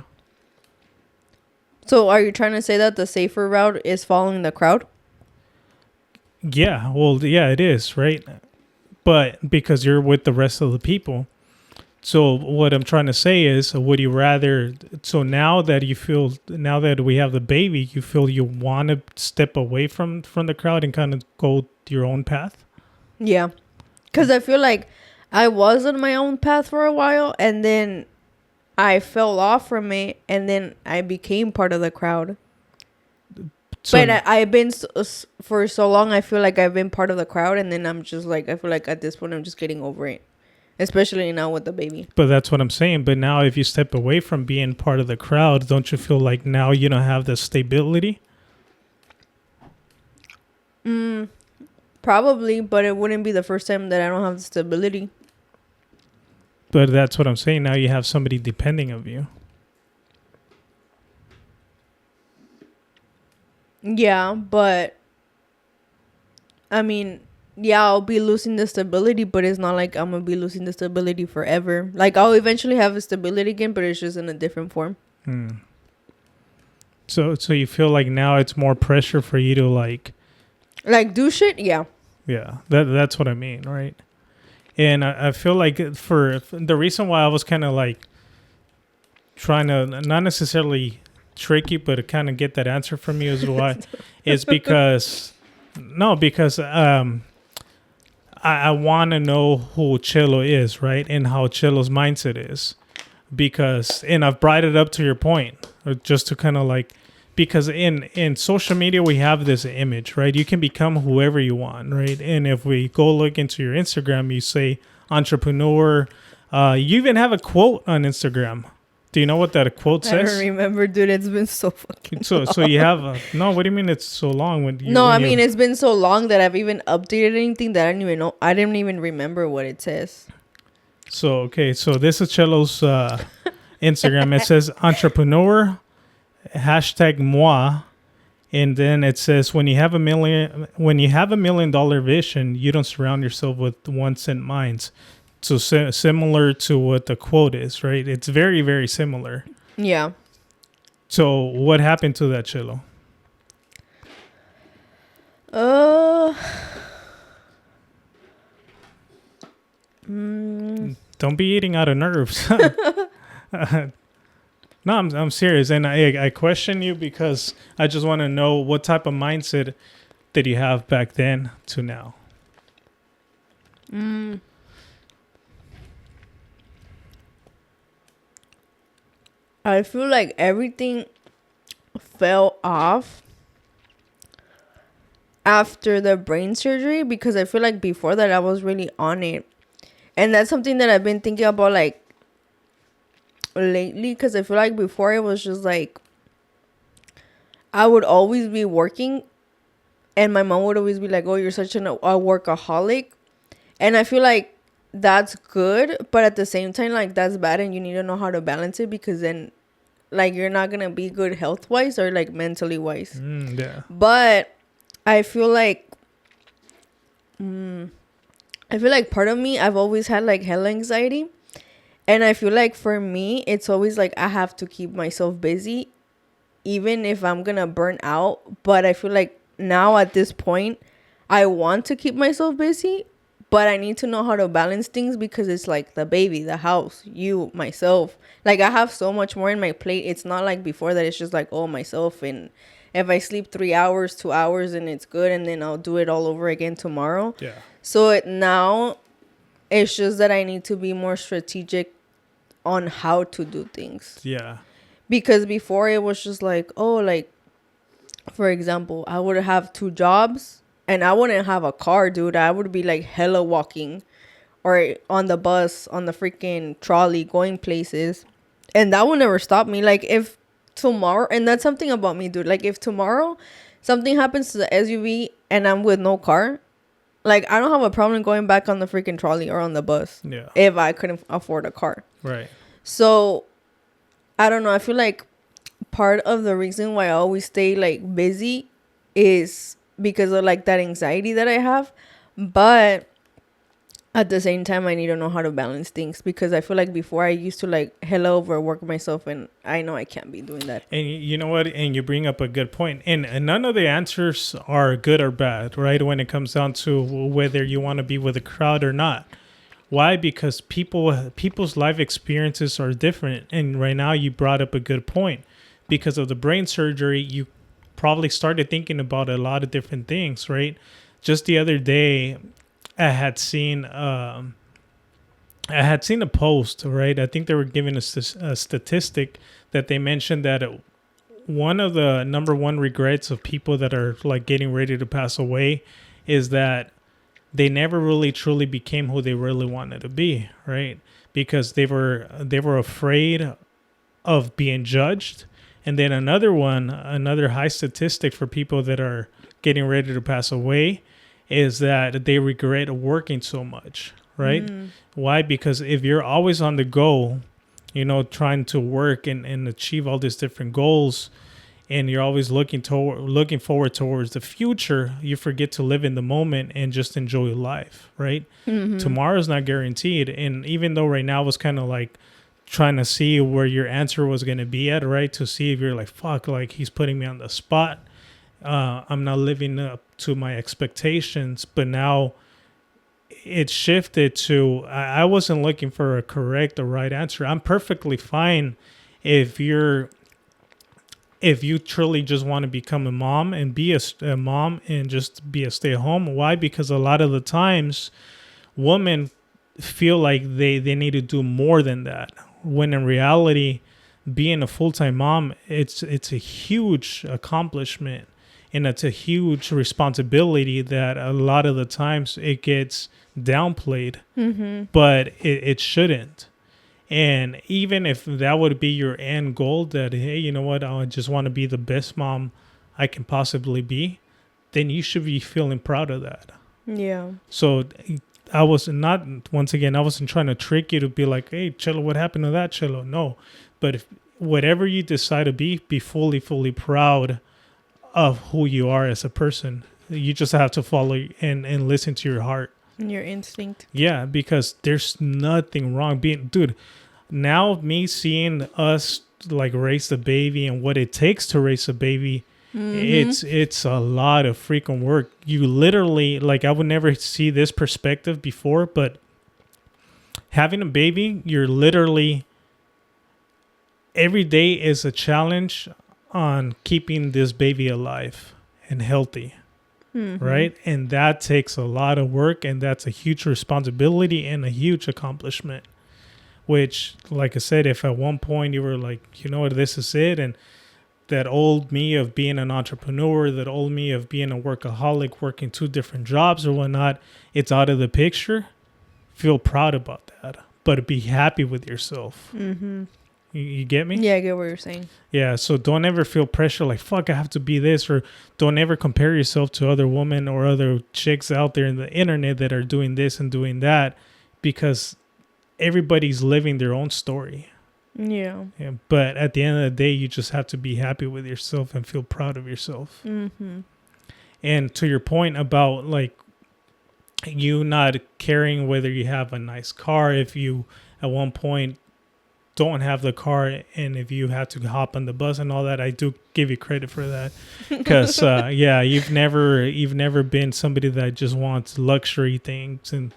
Speaker 3: So are you trying to say that the safer route is following the crowd?
Speaker 2: Yeah, well, yeah, it is, right? But because you're with the rest of the people. So what I'm trying to say is, would you rather... So now that we have the baby, you feel you want to step away from the crowd and kind of go your own path?
Speaker 3: Yeah. Because I feel like I was on my own path for a while, and then I fell off from it, and then I became part of the crowd. So, but I've been for so long, I feel like I've been part of the crowd, and then I'm just like, I feel like at this point I'm just getting over it, especially now with the baby.
Speaker 2: But that's what I'm saying. But now if you step away from being part of the crowd, don't you feel like now you don't have the stability?
Speaker 3: Probably, but it wouldn't be the first time that I don't have the stability.
Speaker 2: But that's what I'm saying. Now you have somebody depending on you.
Speaker 3: Yeah, but I mean, yeah, I'll be losing the stability, but it's not like I'm going to be losing the stability forever. Like, I'll eventually have the stability again, but it's just in a different form.
Speaker 2: So you feel like now it's more pressure for you to like
Speaker 3: do shit? Yeah.
Speaker 2: Yeah, that's what I mean, right? And I feel like for the reason why I was kind of like trying to not necessarily trick you, but to kind of get that answer from you is why is because I want to know who Chelo is, right? And how Chelo's mindset is, and I've brought it up to your point, just to kind of like, because in social media, we have this image, right? You can become whoever you want, right? And if we go look into your Instagram, you say entrepreneur. You even have a quote on Instagram. Do you know what that quote says?
Speaker 3: I don't remember, dude. It's been so fucking long.
Speaker 2: So you have no, what do you mean it's so long?
Speaker 3: It's been so long that I've even updated anything that I didn't even know. I didn't even remember what it says.
Speaker 2: So, okay. So this is Chelo's Instagram. It says entrepreneur, #moi, and then it says when you have $1 million vision, you don't surround yourself with 1 cent minds. So similar to what the quote is, right? It's very, very similar.
Speaker 3: Yeah.
Speaker 2: So what happened to that, Chelo? Don't be eating out of nerves. No, I'm serious, and I question you because I just want to know what type of mindset did you have back then to now.
Speaker 3: I feel like everything fell off after the brain surgery because I feel like before that I was really on it. And that's something that I've been thinking about like lately, because I feel like before it was just like I would always be working and my mom would always be like, oh, you're such a workaholic. And I feel like that's good, but at the same time, like, that's bad, and you need to know how to balance it, because then, like, you're not gonna be good health wise or like mentally wise.
Speaker 2: Yeah.
Speaker 3: But I feel like part of me, I've always had like hella anxiety, and I feel like for me it's always like I have to keep myself busy even if I'm gonna burn out. But I feel like now at this point I want to keep myself busy, but I need to know how to balance things, because it's like the baby, the house, you, myself. Like, I have so much more in my plate. It's not like before that it's just like, oh, myself, and if I sleep 3 hours, 2 hours, and it's good, and then I'll do it all over again tomorrow.
Speaker 2: Yeah.
Speaker 3: So now it's just that I need to be more strategic on how to do things.
Speaker 2: Yeah.
Speaker 3: Because before it was just like, oh, like, for example, I would have 2 jobs and I wouldn't have a car, dude. I would be like hella walking or on the bus, on the freaking trolley, going places. And that would never stop me. Like, if tomorrow, and that's something about me, dude. Like, if tomorrow something happens to the SUV and I'm with no car, like, I don't have a problem going back on the freaking trolley or on the bus.
Speaker 2: Yeah.
Speaker 3: If I couldn't afford a car.
Speaker 2: Right.
Speaker 3: So, I don't know. I feel like part of the reason why I always stay, like, busy is because of, like, that anxiety that I have. But at the same time, I need to know how to balance things, because I feel like before I used to, like, hella overwork myself, and I know I can't be doing that.
Speaker 2: And you know what? And you bring up a good point. And none of the answers are good or bad, right? When it comes down to whether you want to be with a crowd or not. Why? Because people's life experiences are different. And right now you brought up a good point. Because of the brain surgery, you probably started thinking about a lot of different things, right? Just the other day, I had seen a post, right? I think they were giving a statistic that they mentioned that one of the number one regrets of people that are like getting ready to pass away is that they never really truly became who they really wanted to be, right? Because they were afraid of being judged. And then another high statistic for people that are getting ready to pass away is that they regret working so much, right? Why? Because if you're always on the go, you know, trying to work and achieve all these different goals, and you're always looking forward towards the future, you forget to live in the moment and just enjoy life, right? Tomorrow's not guaranteed. And even though right now was kind of like trying to see where your answer was going to be at, right? To see if you're like, fuck, like he's putting me on the spot. I'm not living up to my expectations. But now it shifted to, I wasn't looking for a correct or right answer. I'm perfectly fine if you truly just want to become a mom and be a mom and just be a stay-at-home. Why? Because a lot of the times women feel like they need to do more than that, when in reality, being a full-time mom, it's a huge accomplishment, and it's a huge responsibility that a lot of the times it gets downplayed, but it shouldn't. And even if that would be your end goal, that, hey, you know what, I just want to be the best mom I can possibly be, then you should be feeling proud of that. Yeah. So I wasn't trying to trick you to be like, hey, Chelo, what happened to that, Chelo? No. But if whatever you decide to be fully proud of who you are as a person. You just have to follow and listen to your heart.
Speaker 3: Your instinct.
Speaker 2: Yeah, because there's nothing wrong dude. Now me seeing us like raise the baby and what it takes to raise a baby, it's a lot of freaking work. You literally, like, I would never see this perspective before, but having a baby, you're literally every day is a challenge on keeping this baby alive and healthy. Right? And that takes a lot of work, and that's a huge responsibility and a huge accomplishment. Which, like I said, if at one point you were like, you know what, this is it, and that old me of being an entrepreneur, that old me of being a workaholic, working 2 different jobs or whatnot, it's out of the picture. Feel proud about that, but be happy with yourself. You get me?
Speaker 3: Yeah, I get what you're saying.
Speaker 2: Yeah, so don't ever feel pressure like, fuck, I have to be this, or don't ever compare yourself to other women or other chicks out there in the internet that are doing this and doing that, because everybody's living their own story.
Speaker 3: Yeah.
Speaker 2: But at the end of the day, you just have to be happy with yourself and feel proud of yourself. And to your point about like you not caring whether you have a nice car, if you at one point don't have the car, and if you have to hop on the bus and all that, I do give you credit for that, because you've never been somebody that just wants luxury things, and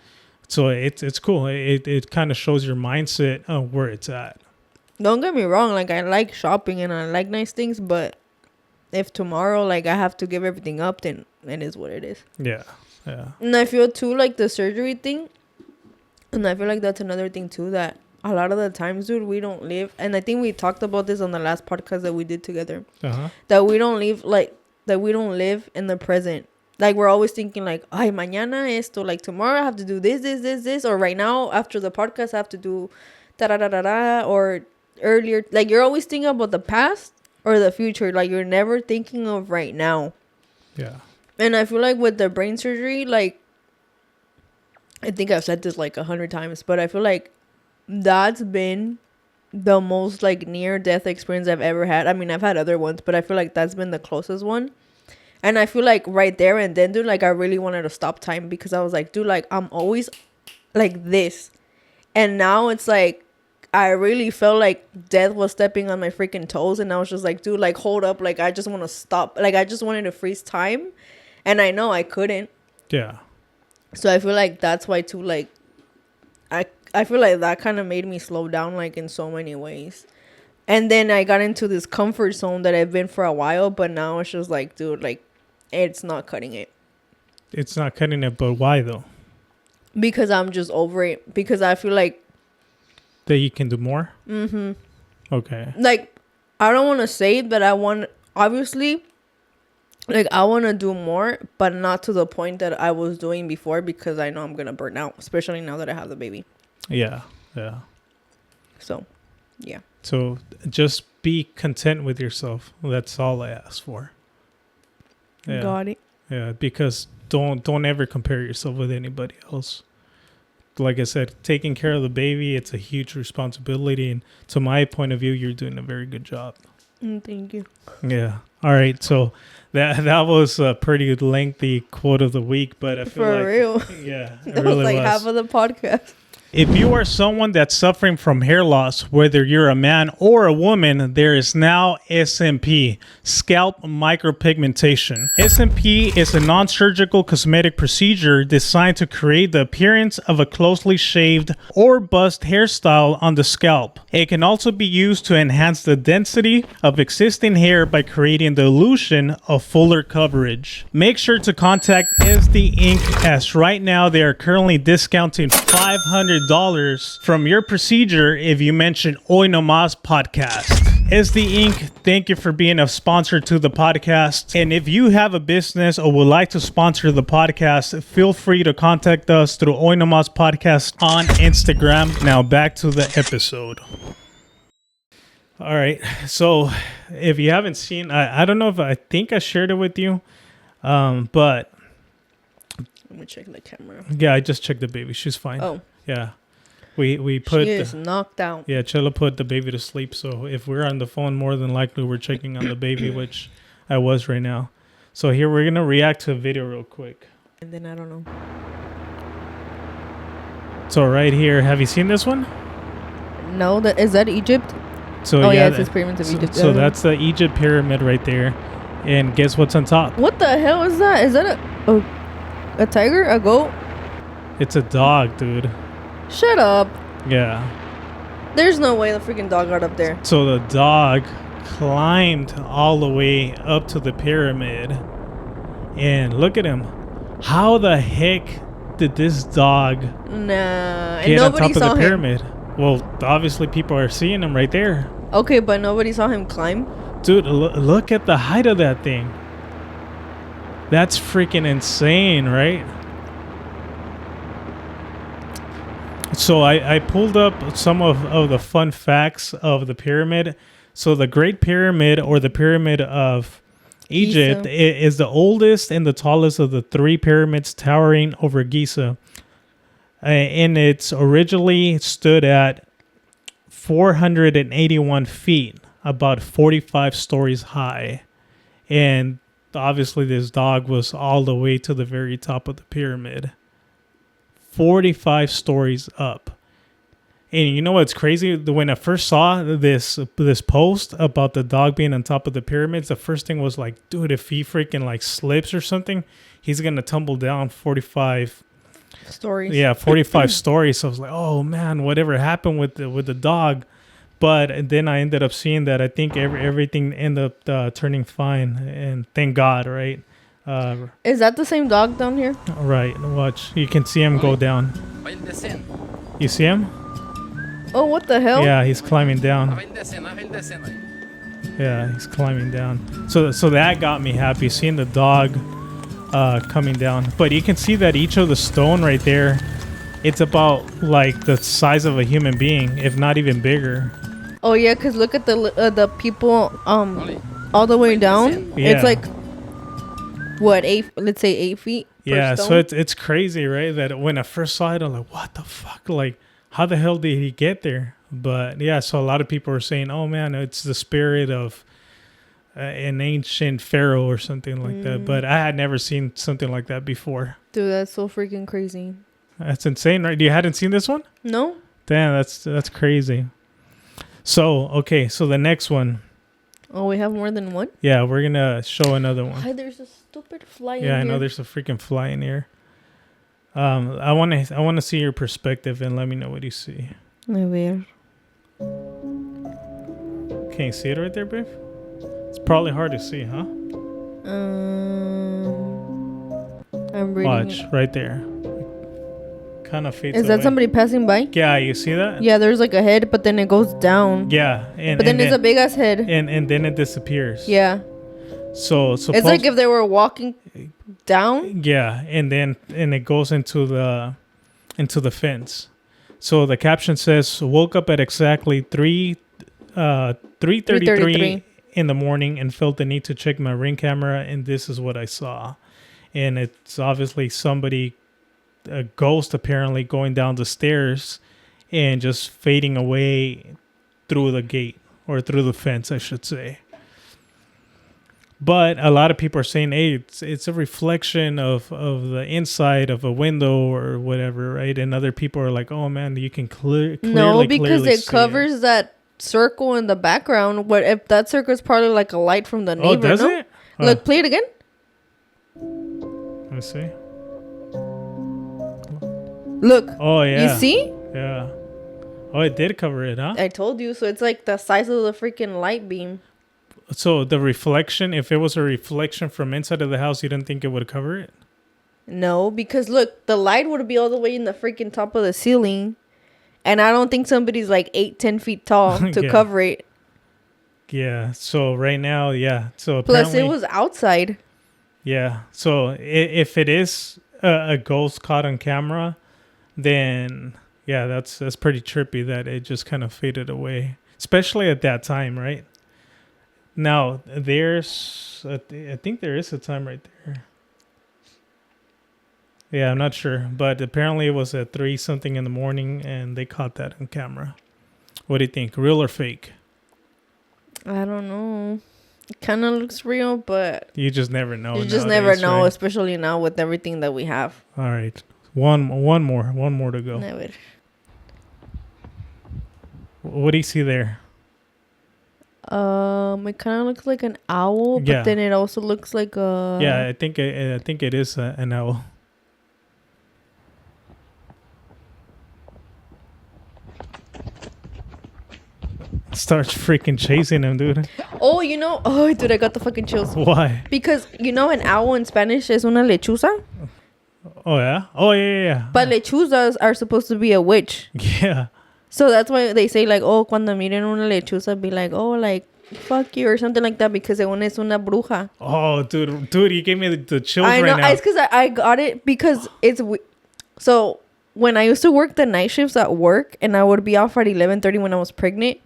Speaker 2: so it's cool. It kind of shows your mindset of where it's at.
Speaker 3: Don't get me wrong, like I like shopping and I like nice things, but if tomorrow like I have to give everything up, then it is what it is. Yeah. And I feel too like the surgery thing, and I feel like that's another thing too, that a lot of the times, dude, we don't live, and I think we talked about this on the last podcast that we did together, that we don't live in the present. Like, we're always thinking like, ay, mañana esto, like tomorrow I have to do this, or right now after the podcast I have to do da-da-da-da-da, or earlier. Like, you're always thinking about the past or the future. Like, you're never thinking of right now. Yeah. And I feel like with the brain surgery, like, I think I've said this like 100 times, but I feel like that's been the most like near death experience I've ever had. I mean, I've had other ones, but I feel like that's been the closest one. And I feel like right there and then, dude, like I really wanted to stop time, because I was like, dude, like I'm always like this. And now it's like I really felt like death was stepping on my freaking toes, and I was just like, dude, like hold up, like I just want to stop. Like I just wanted to freeze time, and I know I couldn't. Yeah. So I feel like that's why too, like I feel like that kind of made me slow down, like, in so many ways. And then I got into this comfort zone that I've been for a while, but now it's just like, dude, like, it's not cutting it.
Speaker 2: It's not cutting it, but why, though?
Speaker 3: Because I'm just over it. Because I feel like...
Speaker 2: that you can do more? Okay.
Speaker 3: Like, I don't want to say that I want... Obviously, like, I want to do more, but not to the point that I was doing before, because I know I'm going to burn out, especially now that I have the baby. Yeah. So, yeah.
Speaker 2: So, just be content with yourself. That's all I ask for. Yeah.
Speaker 3: Got it.
Speaker 2: Yeah, because don't ever compare yourself with anybody else. Like I said, taking care of the baby, it's a huge responsibility. And to my point of view, you're doing a very good job.
Speaker 3: Thank you.
Speaker 2: Yeah. All right. So that was a pretty lengthy quote of the week, but I feel
Speaker 3: for real.
Speaker 2: Yeah, it
Speaker 3: that
Speaker 2: really
Speaker 3: was like half of the podcast.
Speaker 2: If you are someone that's suffering from hair loss, whether you're a man or a woman, there is now SMP, scalp micropigmentation. SMP is a non-surgical cosmetic procedure designed to create the appearance of a closely shaved or bust hairstyle on the scalp. It can also be used to enhance the density of existing hair by creating the illusion of fuller coverage. Make sure to contact SD Inc. as right now they are currently discounting $500 from your procedure if you mention Nomas Podcast. SD Inc., thank you for being a sponsor to the podcast. And if you have a business or would like to sponsor the podcast, feel free to contact us through Nomas Podcast on Instagram. Now back to the episode. All right. So if you haven't seen, I don't know if I think I shared it with you, but
Speaker 3: let me check the camera.
Speaker 2: Yeah, I just checked the baby. She's fine.
Speaker 3: Oh.
Speaker 2: Yeah. We put...
Speaker 3: She is knocked out.
Speaker 2: Yeah, Chelo put the baby to sleep. So if we're on the phone, more than likely we're checking on the baby, which I was right now. So here we're going to react to a video real quick.
Speaker 3: And then I don't know.
Speaker 2: So right here, have you seen this one?
Speaker 3: No, is that Egypt?
Speaker 2: So
Speaker 3: it says pyramids of Egypt.
Speaker 2: So that's the Egypt pyramid right there. And guess what's on top?
Speaker 3: What the hell is that? Is that a tiger? A goat?
Speaker 2: It's a dog, dude.
Speaker 3: Shut up.
Speaker 2: Yeah.
Speaker 3: There's no way the freaking dog got up there.
Speaker 2: So the dog climbed all the way up to the pyramid. And look at him. How the heck did this dog
Speaker 3: and
Speaker 2: get on top
Speaker 3: nobody
Speaker 2: of
Speaker 3: saw
Speaker 2: the
Speaker 3: him.
Speaker 2: pyramid? Well, obviously people are seeing him right there.
Speaker 3: Okay, but nobody saw him climb.
Speaker 2: Dude, look at the height of that thing. That's freaking insane, right? So I pulled up some of the fun facts of the pyramid. So the Great Pyramid, or the Pyramid of Egypt, is the oldest and the tallest of the three pyramids towering over Giza. And it's originally stood at 481 feet, about 45 stories high. And obviously this dog was all the way to the very top of the pyramid. 45 stories up. And you know what's crazy? When I first saw this post about the dog being on top of the pyramids, the first thing was like, dude, if he freaking like slips or something, he's going to tumble down 45
Speaker 3: stories.
Speaker 2: Yeah, 45 stories. So I was like, oh man, whatever happened with the dog? But then I ended up seeing that I think everything ended up turning fine, and thank God, right?
Speaker 3: Is that the same dog down here?
Speaker 2: Right, watch. You can see him go down. You see him?
Speaker 3: Oh, what the hell?
Speaker 2: Yeah, he's climbing down. Yeah, he's climbing down. So that got me happy, seeing the dog coming down. But you can see that each of the stone right there, it's about like the size of a human being, if not even bigger.
Speaker 3: Oh yeah, because look at the people all the way down.
Speaker 2: Yeah.
Speaker 3: It's like what, let's say 8 feet per
Speaker 2: Yeah,
Speaker 3: stone?
Speaker 2: so it's crazy, right? That when I first saw it, I'm like, what the fuck? Like, how the hell did he get there? But yeah, so a lot of people are saying, oh man, it's the spirit of an ancient pharaoh or something like that. But I had never seen something like that before.
Speaker 3: Dude, that's so freaking crazy.
Speaker 2: That's insane, right? You hadn't seen this one?
Speaker 3: No.
Speaker 2: Damn, that's crazy. So, okay, so the next one.
Speaker 3: Oh, we have more than one?
Speaker 2: Yeah, we're going to show another one.
Speaker 3: Why, there's a stupid fly in here.
Speaker 2: Yeah, I know there's a freaking fly in here. I want to see your perspective and let me know what you see.
Speaker 3: A ver.
Speaker 2: Can you see it right there, babe? It's probably hard to see, huh?
Speaker 3: I'm reading
Speaker 2: Watch,
Speaker 3: it.
Speaker 2: right there. Kind of fades
Speaker 3: Is that
Speaker 2: away.
Speaker 3: somebody passing by?
Speaker 2: Yeah, you see that?
Speaker 3: Yeah, there's like a head, but then it goes down.
Speaker 2: Yeah.
Speaker 3: But then it's a big ass head.
Speaker 2: And then it disappears.
Speaker 3: Yeah.
Speaker 2: So
Speaker 3: it's like if they were walking down.
Speaker 2: Yeah, and it goes into the fence. So the caption says, woke up at exactly 3:33 in the morning and felt the need to check my Ring camera, and this is what I saw. And it's obviously somebody, a ghost apparently, going down the stairs and just fading away through the gate, or through the fence, I should say. But a lot of people are saying, hey, it's a reflection of the inside of a window or whatever, right? And other people are like, oh man, you can clearly
Speaker 3: No, because
Speaker 2: clearly
Speaker 3: it covers that circle in the background. What if that circle is probably like a light from the neighbor?
Speaker 2: Oh, does it?
Speaker 3: Look, play it again.
Speaker 2: Let me see.
Speaker 3: Look.
Speaker 2: Oh yeah.
Speaker 3: You see?
Speaker 2: Yeah. Oh, it did cover it, huh?
Speaker 3: I told you. So it's like the size of the freaking light beam.
Speaker 2: So the reflection, if it was a reflection from inside of the house, you didn't think it would cover it?
Speaker 3: No, because look, the light would be all the way in the freaking top of the ceiling. And I don't think somebody's like 8-10 feet tall to
Speaker 2: Yeah.
Speaker 3: cover it.
Speaker 2: Yeah. So right now, yeah. So
Speaker 3: Plus,
Speaker 2: apparently,
Speaker 3: it was outside.
Speaker 2: Yeah. So if it is a ghost caught on camera, then yeah, that's pretty trippy that it just kind of faded away, especially at that time, right? Now I think there is a time right there. Yeah, I'm not sure, but apparently it was at 3 something in the morning, and they caught that on camera. What do you think, real or fake?
Speaker 3: I don't know. It kind of looks real, but
Speaker 2: You just never know.
Speaker 3: you just
Speaker 2: nowadays,
Speaker 3: never know,
Speaker 2: right?
Speaker 3: especially now with everything that we have.
Speaker 2: All right. One more to go.
Speaker 3: A ver.
Speaker 2: What do you see there?
Speaker 3: It kind of looks like an owl,
Speaker 2: Yeah.
Speaker 3: but then it also looks like a...
Speaker 2: Yeah, I think it is an owl. Starts freaking chasing him, dude.
Speaker 3: Oh, you know... Oh, dude, I got the fucking chills.
Speaker 2: Why?
Speaker 3: Because, you know, an owl in Spanish is una lechuza.
Speaker 2: Oh, yeah? Oh, yeah.
Speaker 3: But lechuzas are supposed to be a witch.
Speaker 2: Yeah.
Speaker 3: So that's why they say, like, oh, cuando miren una lechuza, be like, oh, like, fuck you or something like that because según es una bruja.
Speaker 2: Oh, dude, you gave me the chills
Speaker 3: I know.
Speaker 2: right now.
Speaker 3: It's because I got it because it's... So, when I used to work the night shifts at work and I would be off at 11:30 when I was pregnant...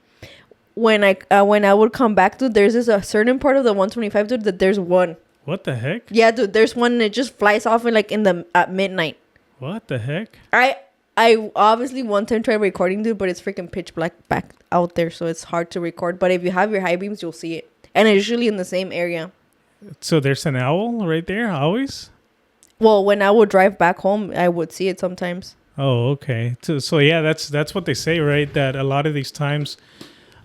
Speaker 3: When I would come back, dude, there's a certain part of the 125, dude, that there's one.
Speaker 2: What the heck?
Speaker 3: Yeah, dude, there's one and it just flies off at midnight.
Speaker 2: What the heck?
Speaker 3: I obviously one time tried recording, dude, but it's freaking pitch black back out there, so it's hard to record. But if you have your high beams, you'll see it. And it's usually in the same area.
Speaker 2: So there's an owl right there, always?
Speaker 3: Well, when I would drive back home, I would see it sometimes.
Speaker 2: Oh, okay. So yeah, that's what they say, right? That a lot of these times...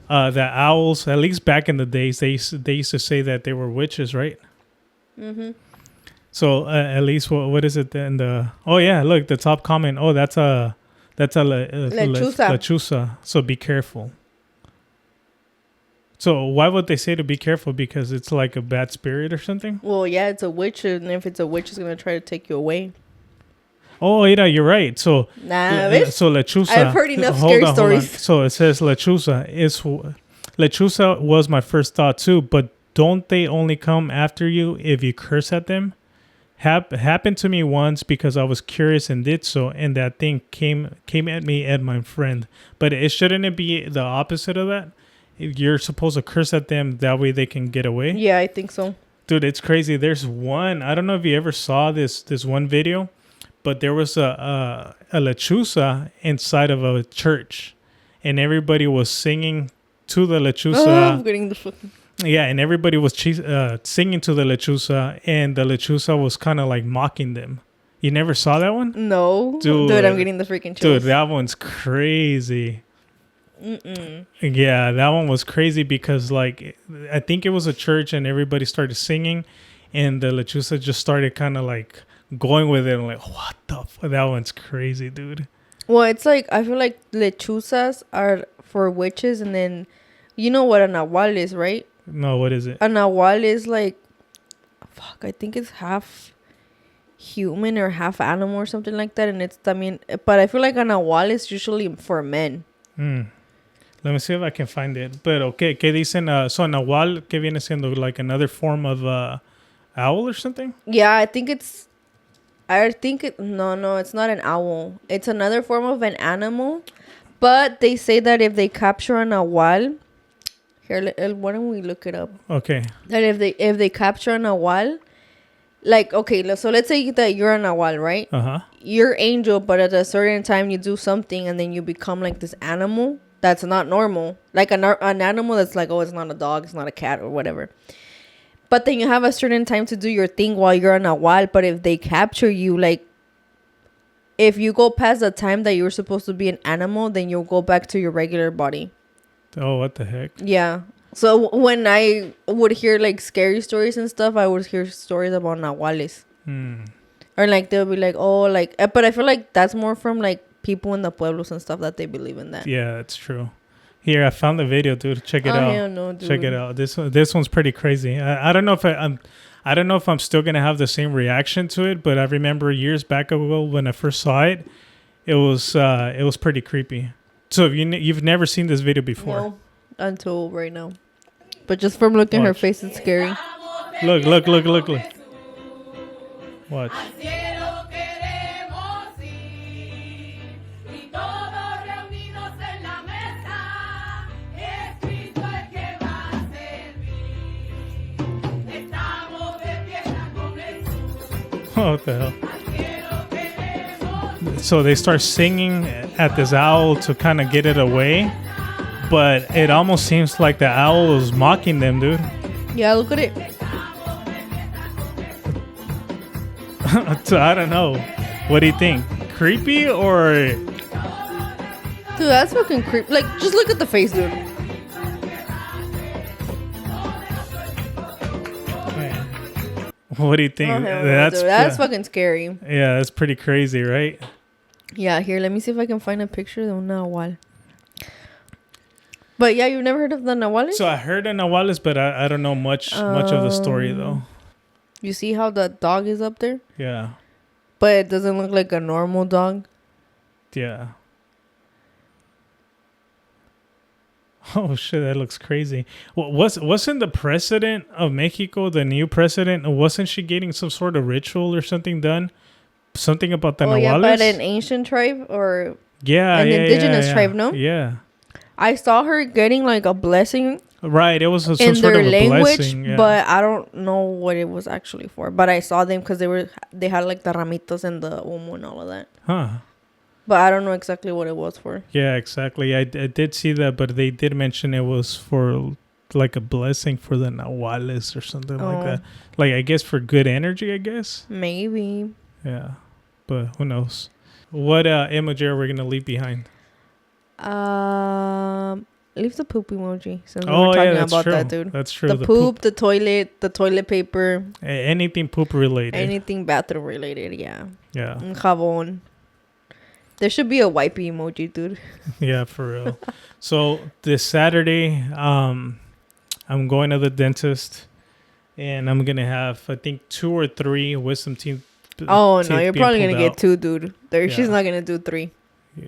Speaker 2: the owls, at least back in the days, they used to say that they were witches, right? Mm-hmm. So at least what is it in the? Oh yeah, look, the top comment. Oh, that's a lechuza. So be careful. So why would they say to be careful? Because it's like a bad spirit or something?
Speaker 3: Well, yeah, it's a witch, and if it's a witch, it's gonna try to take you away.
Speaker 2: Oh, yeah, you're right. So, so lechuza.
Speaker 3: I've heard enough scary stories.
Speaker 2: So it says lechuza was my first thought too, but don't they only come after you if you curse at them? Happened to me once because I was curious and did so, and that thing came at me and my friend. But shouldn't it be the opposite of that? You're supposed to curse at them, that way they can get away?
Speaker 3: Yeah, I think so.
Speaker 2: Dude, it's crazy. There's one, I don't know if you ever saw this one video. But there was a lechuza inside of a church, and everybody was singing to the lechuza.
Speaker 3: Oh, I'm getting the fucking...
Speaker 2: Yeah, and everybody was singing to the lechuza, and the lechuza was kind of like mocking them. You never saw that one?
Speaker 3: No. Dude, I'm getting the freaking chills.
Speaker 2: Dude, that one's crazy. Yeah, that one was crazy because, like, I think it was a church, and everybody started singing, and the lechuza just started kind of like... going with it and like, what the fuck? That one's crazy, dude.
Speaker 3: Well, it's like, I feel like lechuzas are for witches, and then you know what a nahual is, right?
Speaker 2: No, what is it?
Speaker 3: A nahual is like, I think it's half human or half animal or something like that, and but I feel like a nahual is usually for men.
Speaker 2: Let me see if I can find it. But okay, ¿qué dicen? So nahual, ¿qué viene siendo? Like another form of owl or something?
Speaker 3: Yeah, I think it's no, it's not an owl. It's another form of an animal. But they say that if they capture a nahual, here, why don't we look it up?
Speaker 2: Okay.
Speaker 3: That if they capture a nahual, like, okay, so let's say that you're a nahual, right?
Speaker 2: Uh-huh.
Speaker 3: You're angel, but at a certain time you do something and then you become like this animal that's not normal. Like an animal that's like, oh, it's not a dog, it's not a cat or whatever. But then you have a certain time to do your thing while you're on a while. But if they capture you, like, if you go past the time that you were supposed to be an animal, then you'll go back to your regular body.
Speaker 2: Oh, what the heck?
Speaker 3: Yeah. So when I would hear, like, scary stories and stuff, I would hear stories about Nahuales. Or, like, they'll be like, oh, like... But I feel like that's more from, like, people in the pueblos and stuff that they believe in that.
Speaker 2: Yeah, that's true. Here, I found the video, dude. Check it out.
Speaker 3: Hell no, dude.
Speaker 2: Check it out. This one's pretty crazy. I don't know if I don't know if I'm still gonna have the same reaction to it, but I remember years back ago when I first saw it, it was pretty creepy. So if you've never seen this video before,
Speaker 3: no, until right now. But just from looking at her face, it's scary.
Speaker 2: Look. Watch. What the hell? So they start singing at this owl to kind of get it away, but it almost seems like the owl is mocking them, dude.
Speaker 3: Yeah, look at it.
Speaker 2: So I don't know. What do you think? Creepy or?
Speaker 3: Dude, that's fucking creepy. Like, just look at the face, dude.
Speaker 2: What do you think?
Speaker 3: Oh, that's fucking scary.
Speaker 2: Yeah, that's pretty crazy, right?
Speaker 3: Yeah, here, let me see if I can find a picture of un Nahual. But yeah, you've never heard of the Nahuales?
Speaker 2: So I heard of Nahuales, but I don't know much of the story, though.
Speaker 3: You see how the dog is up there?
Speaker 2: Yeah.
Speaker 3: But it doesn't look like a normal dog.
Speaker 2: Yeah. Oh, shit, that looks crazy. Wasn't the president of Mexico, the new president, wasn't she getting some sort of ritual or something done? Something about the Nahuales?
Speaker 3: Yeah, but an ancient tribe or
Speaker 2: an
Speaker 3: indigenous tribe, no?
Speaker 2: Yeah.
Speaker 3: I saw her getting like a blessing.
Speaker 2: Right, it was some
Speaker 3: in
Speaker 2: sort
Speaker 3: their
Speaker 2: of a
Speaker 3: language,
Speaker 2: blessing. Yeah.
Speaker 3: But I don't know what it was actually for. But I saw them because they had like the ramitas and the humo and all of that.
Speaker 2: Huh.
Speaker 3: But I don't know exactly what it was for.
Speaker 2: Yeah, exactly. I did see that, but they did mention it was for like a blessing for the Nahuales or something like that. Like, I guess for good energy, I guess.
Speaker 3: Maybe.
Speaker 2: Yeah, but who knows? What emoji are we gonna leave behind?
Speaker 3: Leave the poop emoji. Since we're talking about
Speaker 2: true.
Speaker 3: that, dude.
Speaker 2: That's true.
Speaker 3: The poop, the toilet paper.
Speaker 2: Anything poop related.
Speaker 3: Anything bathroom related, yeah.
Speaker 2: Yeah.
Speaker 3: Jabón. There should be a wipey emoji, dude.
Speaker 2: Yeah, for real. So this Saturday, I'm going to the dentist, and I'm gonna have, I think, 2 or 3 wisdom teeth.
Speaker 3: Oh no, you're probably gonna get 2, dude. She's not gonna do 3.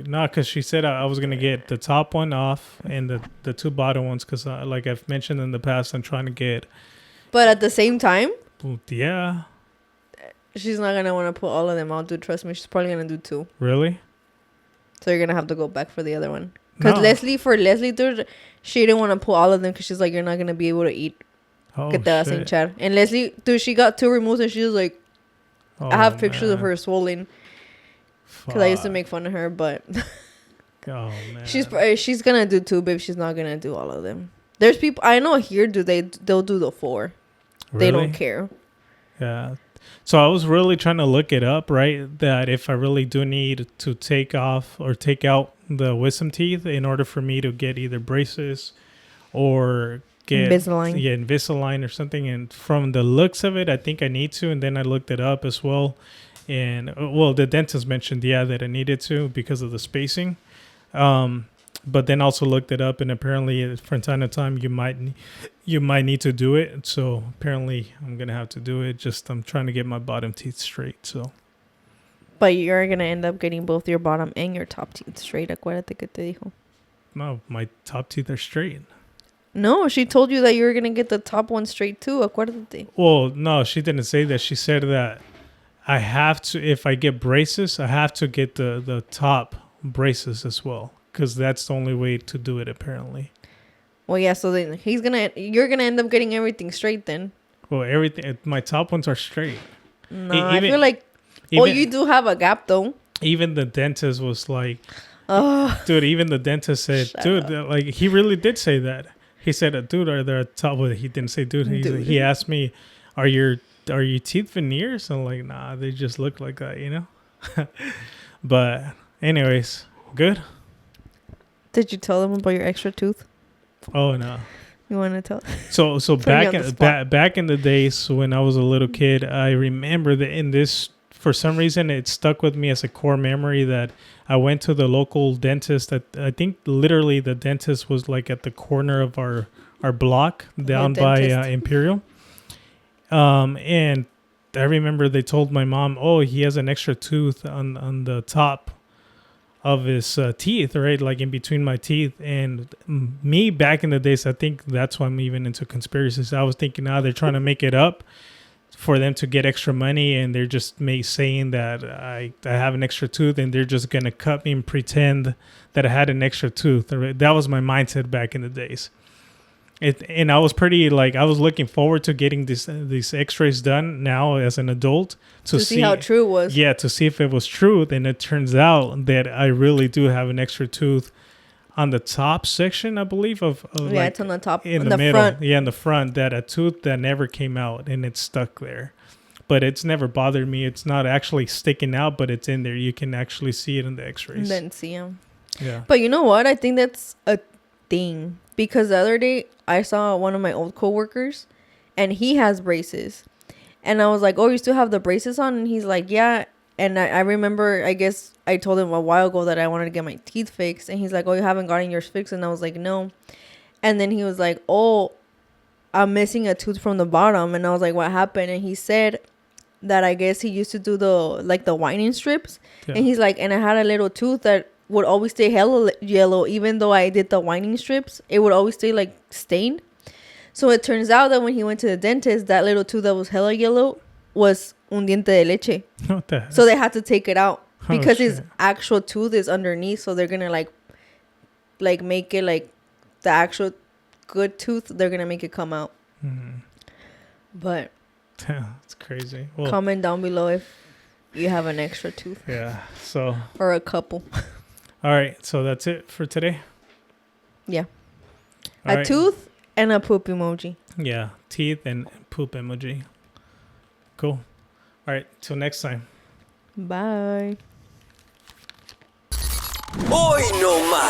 Speaker 2: No, because she said I was gonna get the top one off and the 2 bottom ones, because like I've mentioned in the past, I'm trying to get.
Speaker 3: But at the same time,
Speaker 2: yeah,
Speaker 3: she's not gonna want to put all of them out, dude. Trust me, she's probably gonna do 2.
Speaker 2: Really?
Speaker 3: So you're gonna have to go back for the other one. Because Leslie, dude, she didn't want to pull all of them because she's like, you're not gonna be able to eat.
Speaker 2: Oh,
Speaker 3: Que te vas a hinchar. And Leslie, dude, she got 2 removed and she was like, I have pictures of her swollen. Because I used to make fun of her, but
Speaker 2: oh man,
Speaker 3: she's gonna do 2, babe. She's not gonna do all of them. There's people I know here, they'll do the 4.
Speaker 2: Really?
Speaker 3: They don't care.
Speaker 2: Yeah. So I was really trying to look it up, right? That if I really do need to take off or take out the wisdom teeth in order for me to get either braces or get
Speaker 3: Invisalign.
Speaker 2: Yeah, Invisalign or something. And from the looks of it, I think I need to. And then I looked it up as well. And the dentist mentioned, that I needed to because of the spacing. But then also looked it up, and apparently from time to time you might need to do it. So apparently I'm gonna have to do it. Just I'm trying to get my bottom teeth straight. So.
Speaker 3: But you're gonna end up getting both your bottom and your top teeth straight. Acuérdate que te dijo.
Speaker 2: No, my top teeth are straight.
Speaker 3: No, she told you that you were gonna get the top one straight too. Acuérdate.
Speaker 2: Well, no, she didn't say that. She said that I have to, if I get braces, I have to get the top braces as well. Because that's the only way to do it, apparently. Well,
Speaker 3: yeah, so then you're gonna end up getting everything straight then.
Speaker 2: Well, everything, my top ones are straight.
Speaker 3: No, I feel like, you do have a gap though.
Speaker 2: Even the dentist was like, dude, even the dentist said, like, he really did say that. He said, dude, are there a top, well, he didn't say dude. He asked me, are your teeth veneers? I'm like, nah, they just look like that, you know? But anyways, good.
Speaker 3: Did you tell them about your extra tooth?
Speaker 2: Oh no.
Speaker 3: You want to tell?
Speaker 2: So back in the days when I was a little kid, I remember that in this, for some reason, it stuck with me as a core memory that I went to the local dentist. I think literally the dentist was like at the corner of our block down by Imperial. And I remember they told my mom, he has an extra tooth on the top of his teeth, right? Like in between my teeth. And me back in the days, I think that's why I'm even into conspiracies. I was thinking, they're trying to make it up for them to get extra money, and they're just saying that I have an extra tooth, and they're just gonna cut me and pretend that I had an extra tooth. That was my mindset back in the days. And I was pretty I was looking forward to getting these X-rays done now as an adult to see
Speaker 3: how true it was.
Speaker 2: Yeah, to see if it was true. Then it turns out that I really do have an extra tooth on the top section, I believe,
Speaker 3: it's on the top,
Speaker 2: in the middle. Front. Yeah, in the front, that a tooth that never came out and it's stuck there. but it's never bothered me. It's not actually sticking out, but it's in there. You can actually see it in the x-rays.
Speaker 3: Then see them.
Speaker 2: Yeah.
Speaker 3: But you know what? I think that's a thing. Because the other day, I saw one of my old coworkers, and he has braces. And I was like, oh, you still have the braces on? And he's like, yeah. And I remember, I guess I told him a while ago that I wanted to get my teeth fixed. And he's like, oh, you haven't gotten yours fixed? And I was like, no. And then he was like, oh, I'm missing a tooth from the bottom. And I was like, what happened? And he said that I guess he used to do the whitening strips. Yeah. And he's like, and I had a little tooth that would always stay hella yellow. Even though I did the whitening strips, it would always stay like stained. So it turns out that when he went to the dentist, that little tooth that was hella yellow was un diente de leche.
Speaker 2: What the heck?
Speaker 3: So they had to take it out because his actual tooth is underneath. So they're gonna like make it like the actual good tooth. They're gonna make it come out. Mm-hmm. But
Speaker 2: it's crazy. Well, comment
Speaker 3: down below if you have an extra tooth.
Speaker 2: Yeah. So
Speaker 3: or a couple.
Speaker 2: All right. So that's it for today.
Speaker 3: Yeah. A tooth and a poop emoji.
Speaker 2: Yeah. Teeth and poop emoji. Cool. All right. Till next time.
Speaker 3: Bye.
Speaker 1: Hoy no más.